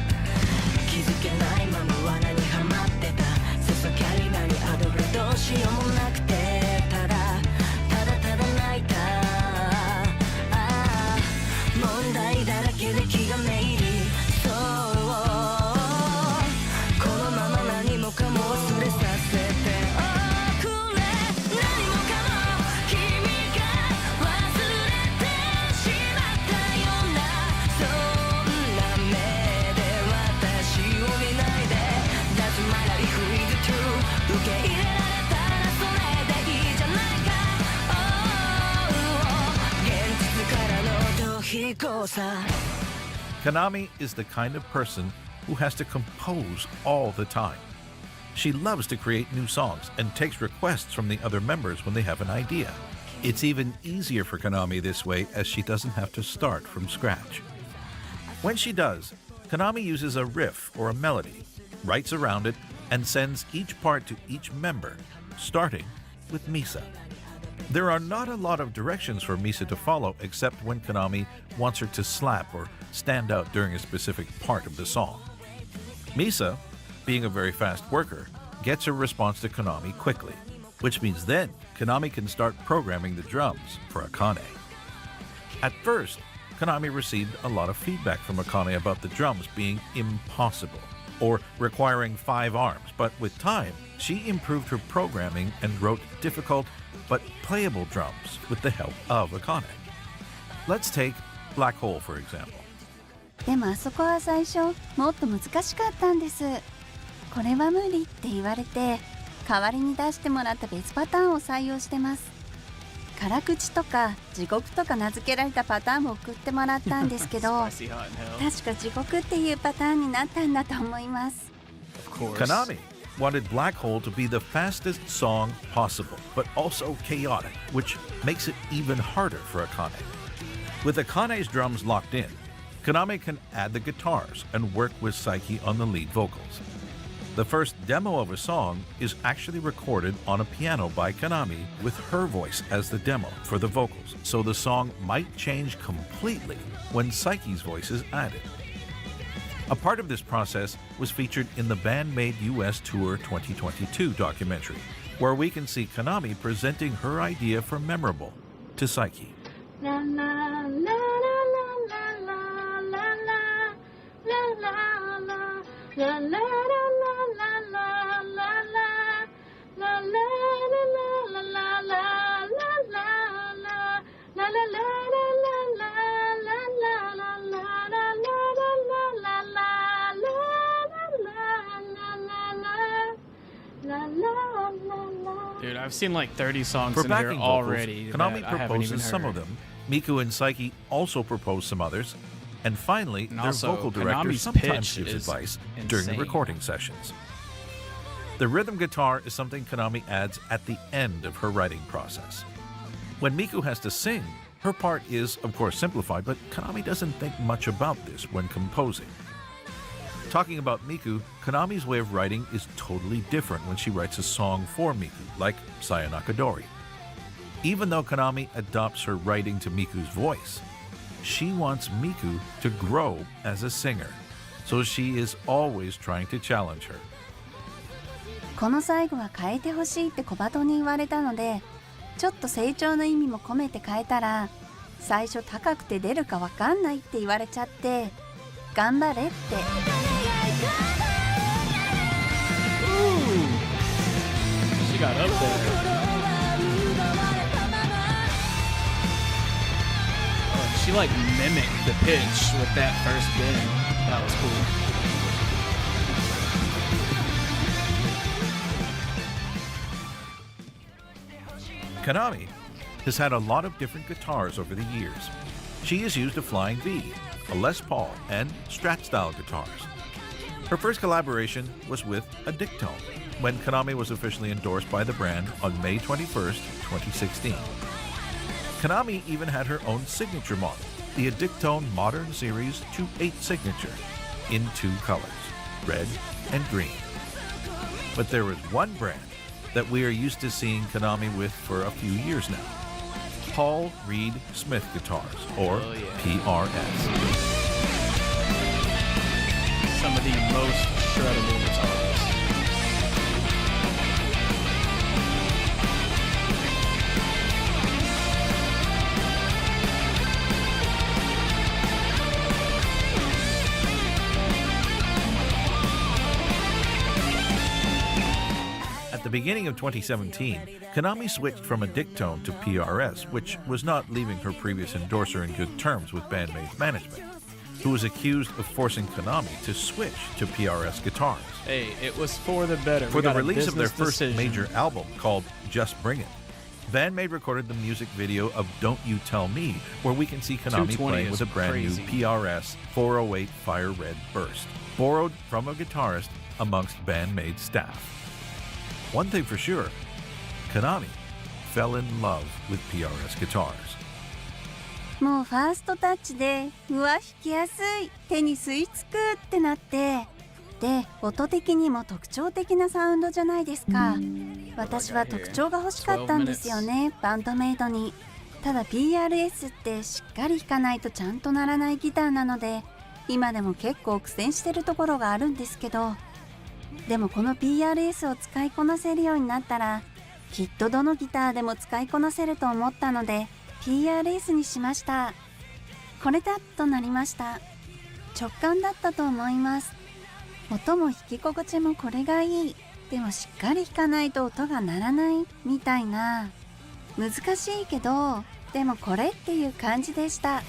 Kanami is the kind of person who has to compose all the time. She loves to create new songs and takes requests from the other members when they have an idea. It's even easier for Kanami this way, as she doesn't have to start from scratch. When she does, Kanami uses a riff or a melody, writes around it, and sends each part to each member, starting with Misa. There are not a lot of directions for Misa to follow except when Kanami wants her to slap or stand out during a specific part of the song. Misa, being a very fast worker, gets her response to Kanami quickly, which means then Kanami can start programming the drums for Akane. At first, Kanami received a lot of feedback from Akane about the drums being impossible or requiring 5 arms, but with time, she improved her programming and wrote difficult but playable drums with the help of Akane. Let's take Black Hole, for example. でもあそこは最初もっと難しかったんです。これは無理って言われて代わりに出してもらった別パターンを採用してます。辛口とか地獄とか名付けられたパターンも送ってもらったんですけど確か地獄っていうパターンになったんだと思います。Kanami wanted Black Hole to be the fastest song possible, but also chaotic, which makes it even harder for Akane. With Akane's drums locked in, Kanami can add the guitars and work with Saiki on the lead vocals. The first demo of a song is actually recorded on a piano by Kanami with her voice as the demo for the vocals, so the song might change completely when Saiki's voice is added. A part of this process was featured in the BAND-MAID US Tour 2022 documentary, where we can see Kanami presenting her idea for Memorable to Saiki. La la la la la la la la la la la Dude, I've seen like 30 songs For in here backing already. vocals, Kanami that I haven't even proposes some heard. of them. Miku and Saiki also propose some others. And finally, And their also, vocal director Kanami's sometimes pitch gives is advice during the insane. recording sessions. The rhythm guitar is something Kanami adds at the end of her writing process. When Miku has to sing, her part is, of course, simplified, but Kanami doesn't think much about this when composing. Talking about Miku, Kanami's way of writing is totally different when she writes a song for Miku, like Sayanakadori. Even though Kanami adopts her writing to Miku's voice, she wants Miku to grow as a singer, so she is always trying to challenge her. この最後は変えてほしいって小鳩に言われたので、ちょっと成長の意味も込めて変えたら、最初高くて出るかわかんないって言われちゃって、頑張れって。She got up there. She like mimicked the pitch with that first bend. That was cool. Kanami has had a lot of different guitars over the years. She has used a Flying V, a Les Paul, and Strat-style guitars. Her first collaboration was with a Dictone, when Kanami was officially endorsed by the brand on May 21st, 2016. Kanami even had her own signature model, the Dictone Modern Series 2.8 Signature, in two colors, red and green. But there is one brand that we are used to seeing Kanami with for a few years now. Paul Reed Smith guitars, or PRS. Some of the most shreddable guitars. At the beginning of 2017, Kanami switched from a Dictone to PRS, which was not leaving her previous endorser in good terms with BAND-MAID's management, who was accused of forcing Kanami to switch to PRS guitars. Hey, it was for the better. For the release of their first major album called Just Bring It, BAND-MAID recorded the music video of Don't You Tell Me, where we can see Kanami playing with a brand new PRS 408 Fire Red Burst, borrowed from a guitarist amongst BAND-MAID staff. One thing for sure, Kanami fell in love with PRS guitars. もうファーストタッチで、うわ弾きやすい、手に吸い付くってなって、で、音的にも特徴的なサウンドじゃないですか。私は特徴が欲しかったんですよね、バンドメイドに。ただ PRS ってしっかり弾かないとちゃんと鳴らないギターなので、今でも結構苦戦してるところがあるんですけど、でもこの PRS を使いこなせるようになったら、きっとどのギターでも使いこなせると思ったので、PRS にしました。これだとなりました。直感だったと思います。音も弾き心地もこれがいい。でもしっかり弾かないと音が鳴らないみたいな。難しいけど、でもこれっていう感じでした。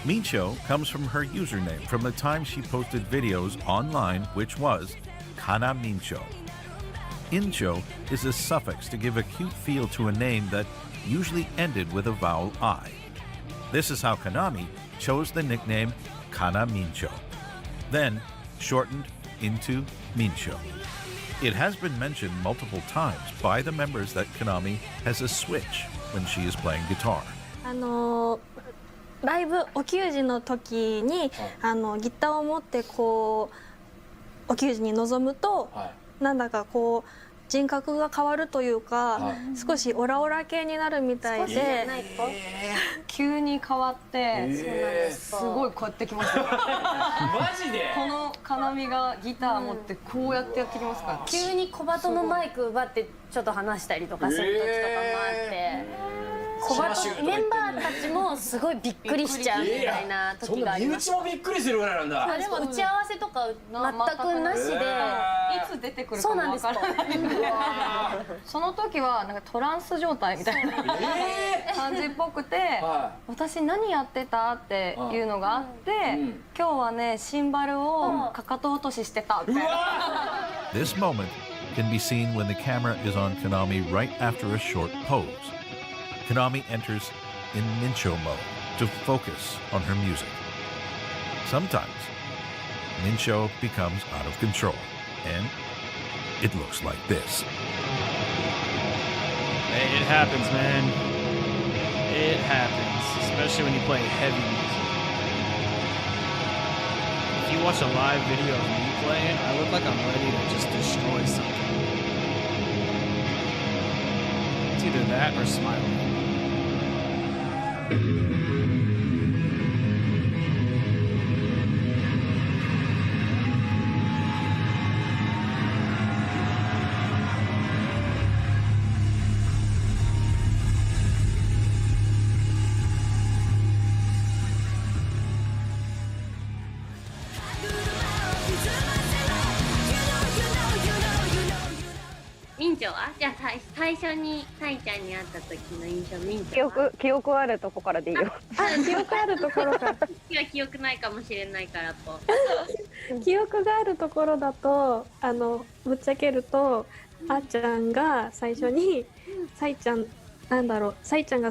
Mincho comes from her username from the time she posted videos online, which was Kana Mincho. Incho is a suffix to give a cute feel to a name that usually ended with a vowel I. This is how Kanami chose the nickname Kana Mincho, then shortened into Mincho. It has been mentioned multiple times by the members that Kanami has a switch when she is playing guitar. ライブお給仕の時にギターを持ってこうお給仕に臨むと、なんだかこう人格が変わるというか、少しオラオラ系になるみたいで、急に変わって、すごいこうやってきます。マジで？このKanamiがギター持ってこうやってやってきますから。急に小鳩のマイク奪ってちょっと話したりとかする時とかもあって。小鳩メンバーたちもすごいびっくりしちゃうみたいな時があります。身内もびっくりするぐらいなんだ。でも打ち合わせとか全くなしで、いつ出てくるかもわからない。その時はなんかトランス状態みたいな感じっぽくて、私何やってたっていうのがあって、今日はねシンバルをかかと落とししてたみたいな。This moment can be seen when the camera is on Kanami right after a short pose. Kanami enters in Mincho mode to focus on her music. Sometimes, Mincho becomes out of control, and it looks like this. Hey, it happens, man. It happens, especially when you play heavy music. If you watch a live video of me playing, I look like I'm ready to just destroy something. It's either that or smiling.ミンチョはじゃあ最初にサイちゃんに会った時の印象、ミンチョは記憶あるとこからでいいよ。記憶あるところからいや記憶ないかもしれないからと記憶があるところだとぶっちゃけるとあーちゃんが最初にサイちゃんサイちゃん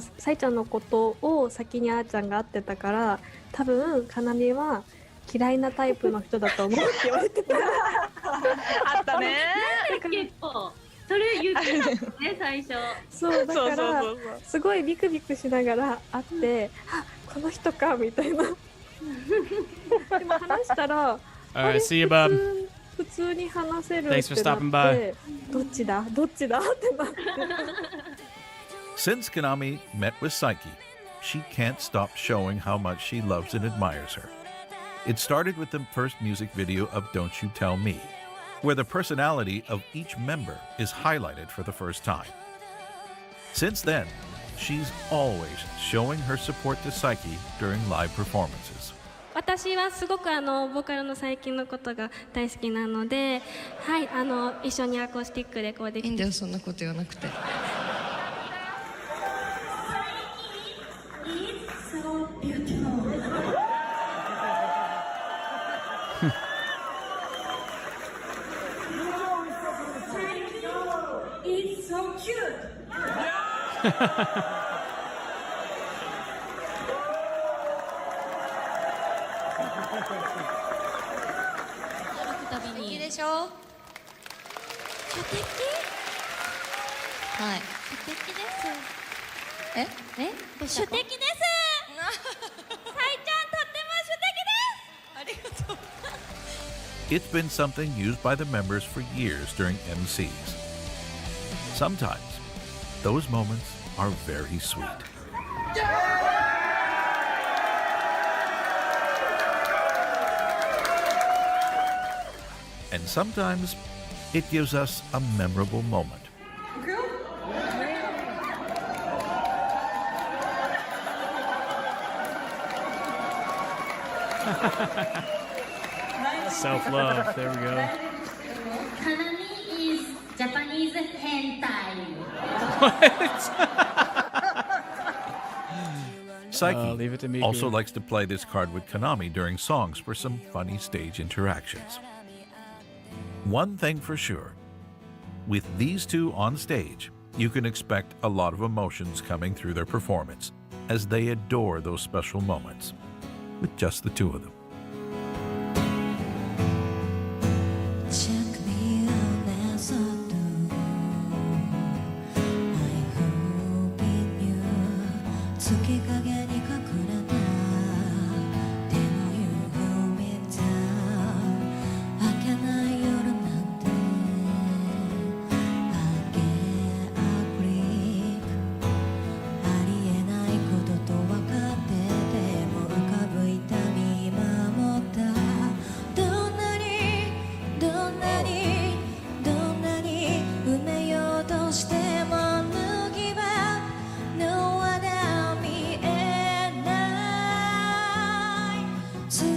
のことを先にあーちゃんが会ってたから多分かなみは嫌いなタイプの人だと思うって言われてた。あったね。結構それ言ってたのね最初。そうだからすごいビクビクしながら会ってあこの人かみたいな。でも話したら Alright, see you, bub. 普通に話せるってな Thanks for stopping by. どっちだってなって。Since Kanami met with Saiki, she can't stop showing how much she loves and admires her. It started with the first music video of Don't You Tell Me, where the personality of each member is highlighted for the first time. Since then, she's always showing her support to Saiki during live performances. 私はすごくボーカルの最近のことが大好きなので、はい一緒にアコースティックでこうできていいんだよそんなこと言わなくて。It's so cute. 素敵でしょ。素敵。はい。素敵です。え？素敵です。サイちゃんとっても素敵です。ありがとう。It's been something used by the members for years during MCs. Sometimes, those moments are very sweet. And sometimes, it gives us a memorable moment. Self-love, there we go. Kanami is Japanese hentai. Saiki leave it to me, also dude. likes to play this card with Kanami during songs for some funny stage interactions. One thing for sure, with these two on stage, you can expect a lot of emotions coming through their performance as they adore those special moments with just the two of them. Check me out as I do. I hope in you. 月影に隠れた手の夕日見た明けない夜なんてあげあくりありえないことと分かってても浮かぶ痛み守ったどんなに埋めようとしても脱ぎ場の輪が見えないずっ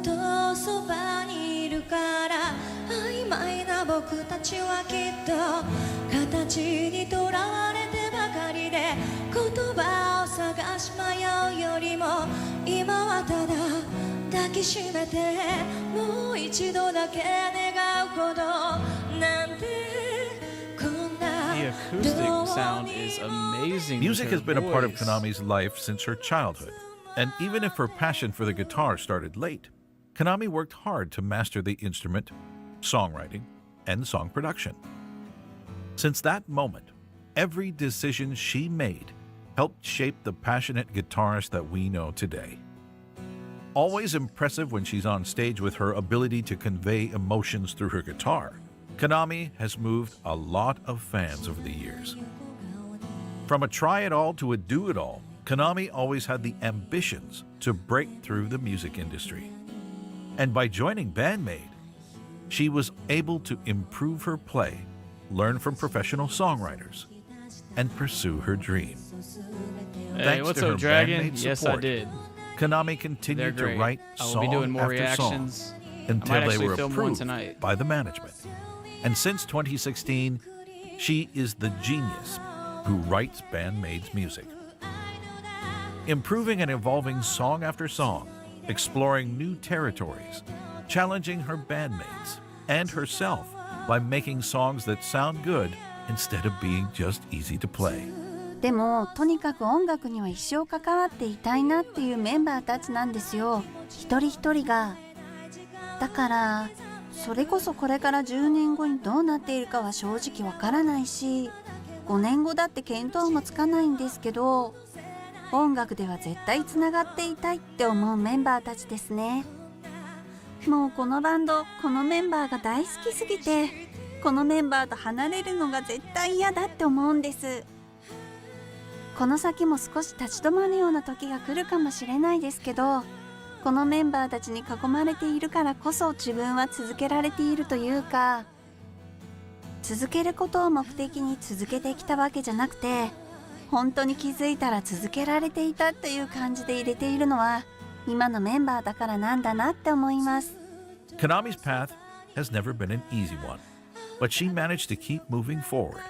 とそばにいるから曖昧な僕たちはきっと形にとらわれてばかりで言葉を探し迷うよりも今はただ抱きしめてもう一度だけ願う The acoustic sound is amazing. Music with her has been a part of voice. Kanami's life since her childhood, and even if her passion for the guitar started late, Kanami worked hard to master the instrument, songwriting, and song production. Since that moment, every decision she made helped shape the passionate guitarist that we know today. Always impressive when she's on stage with her ability to convey emotions through her guitar, Kanami has moved a lot of fans over the years. From a try-it-all to a do-it-all, Kanami always had the ambitions to break through the music industry. And by joining BAND-MAID, she was able to improve her play, learn from professional songwriters, and pursue her dream. Hey, Thanks what's to her up, Dragon? BAND-MAID Yes, I support, did. Kanami continued to They're great. write I will song be doing more after reactions. song I until might they actually were film one approved tonight. by the management. And since 2016, she is the genius who writes BAND-MAID's music. Improving and evolving song after song, exploring new territories, challenging her bandmates and herself by making songs that sound good instead of being just easy to play. でもとにかく音楽には一生関わっていたいなっていうメンバーたちなんですよ、一人一人が。だからそれこそこれから10年後にどうなっているかは正直わからないし、5年後だって見当もつかないんですけど、音楽では絶対つながっていたいって思うメンバーたちですね。もうこのバンド、このメンバーが大好きすぎて、このメンバーと離れるのが絶対嫌だって思うんです。この先も少し立ち止まるような時が来るかもしれないですけど、このメンバーたちに囲まれているからこそ自分は続けられているというか、続けることを目的に続けてきたわけじゃなくて、本当に気づいたら続けられていたっていう感じで入れているのは今のメンバーだからなんだなって思います。 Kanami's path has never been an easy one, but she managed to keep moving forward,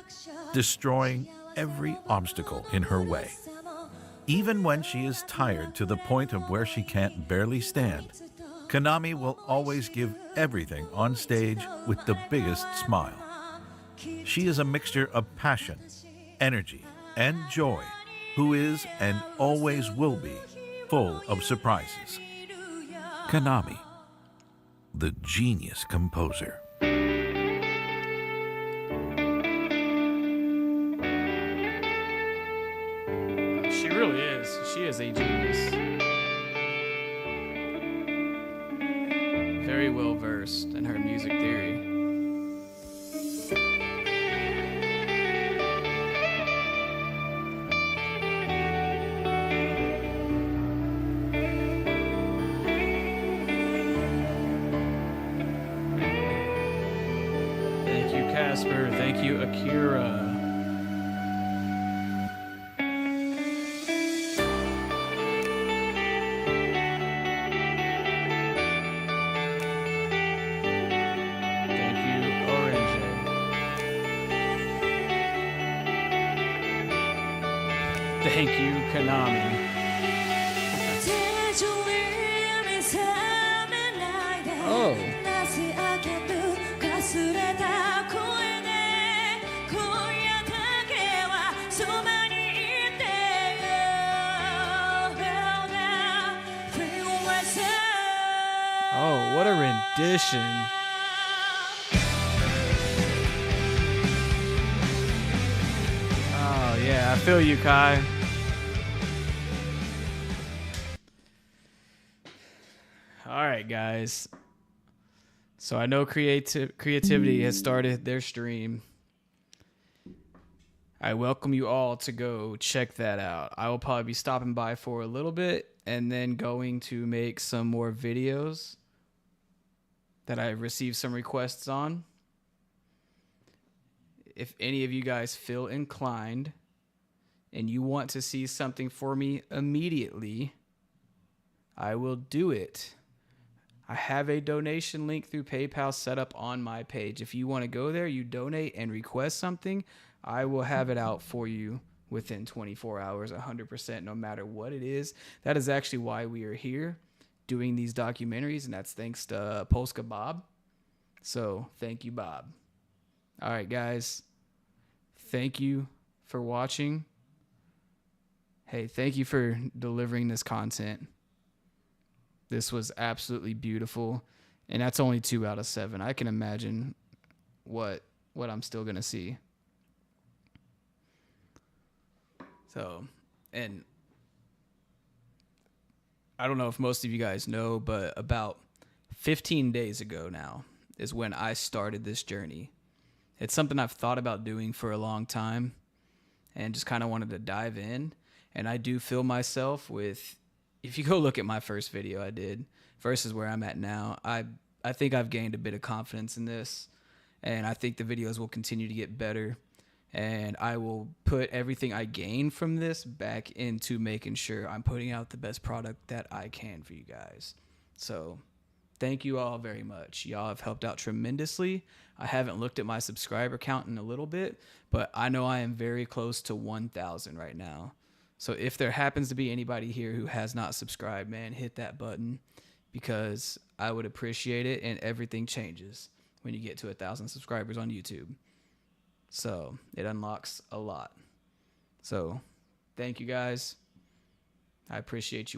destroying every obstacle in her way. Even when she is tired to the point of where she can't barely stand, Kanami will always give everything on stage with the biggest smile. She is a mixture of passion, energy, and joy, who is and always will be full of surprises. Kanami, the genius composer. She really is. She is a genius. Very well versed in her music theory. Thank you, Casper. Thank you, Akira. Thank you, Ohrenje. Thank you, Kanami. Oh. Oh, what a rendition. Oh, yeah, I feel you, Kai. All right, guys. So I know Creativity has started their stream. I welcome you all to go check that out. I will probably be stopping by for a little bit and then going to make some more videos that I received some requests on. If any of you guys feel inclined and you want to see something for me immediately, I will do it. I have a donation link through PayPal set up on my page. If you want to go there, you donate and request something, I will have it out for you within 24 hours, 100%, no matter what it is. That is actually why we are here doing these documentaries, and that's thanks to Polska Bob. So thank you, Bob. All right, guys. Thank you for watching. Hey, thank you for delivering this content. This was absolutely beautiful. And that's only 2 out of 7. I can imagine what I'm still going to see. So, and I don't know if most of you guys know, but about 15 days ago now is when I started this journey. It's something I've thought about doing for a long time and just kind of wanted to dive in. And I do feel myself with, if you go look at my first video I did versus where I'm at now, I think I've gained a bit of confidence in this, and I think the videos will continue to get better, and I will put everything I gain from this back into making sure I'm putting out the best product that I can for you guys. So thank you all very much. Y'all have helped out tremendously. I haven't looked at my subscriber count in a little bit, but I know I am very close to 1,000 right now. So if there happens to be anybody here who has not subscribed, man, hit that button, because I would appreciate it, and everything changes when you get to 1,000 subscribers on YouTube. So it unlocks a lot. So thank you guys. I appreciate you.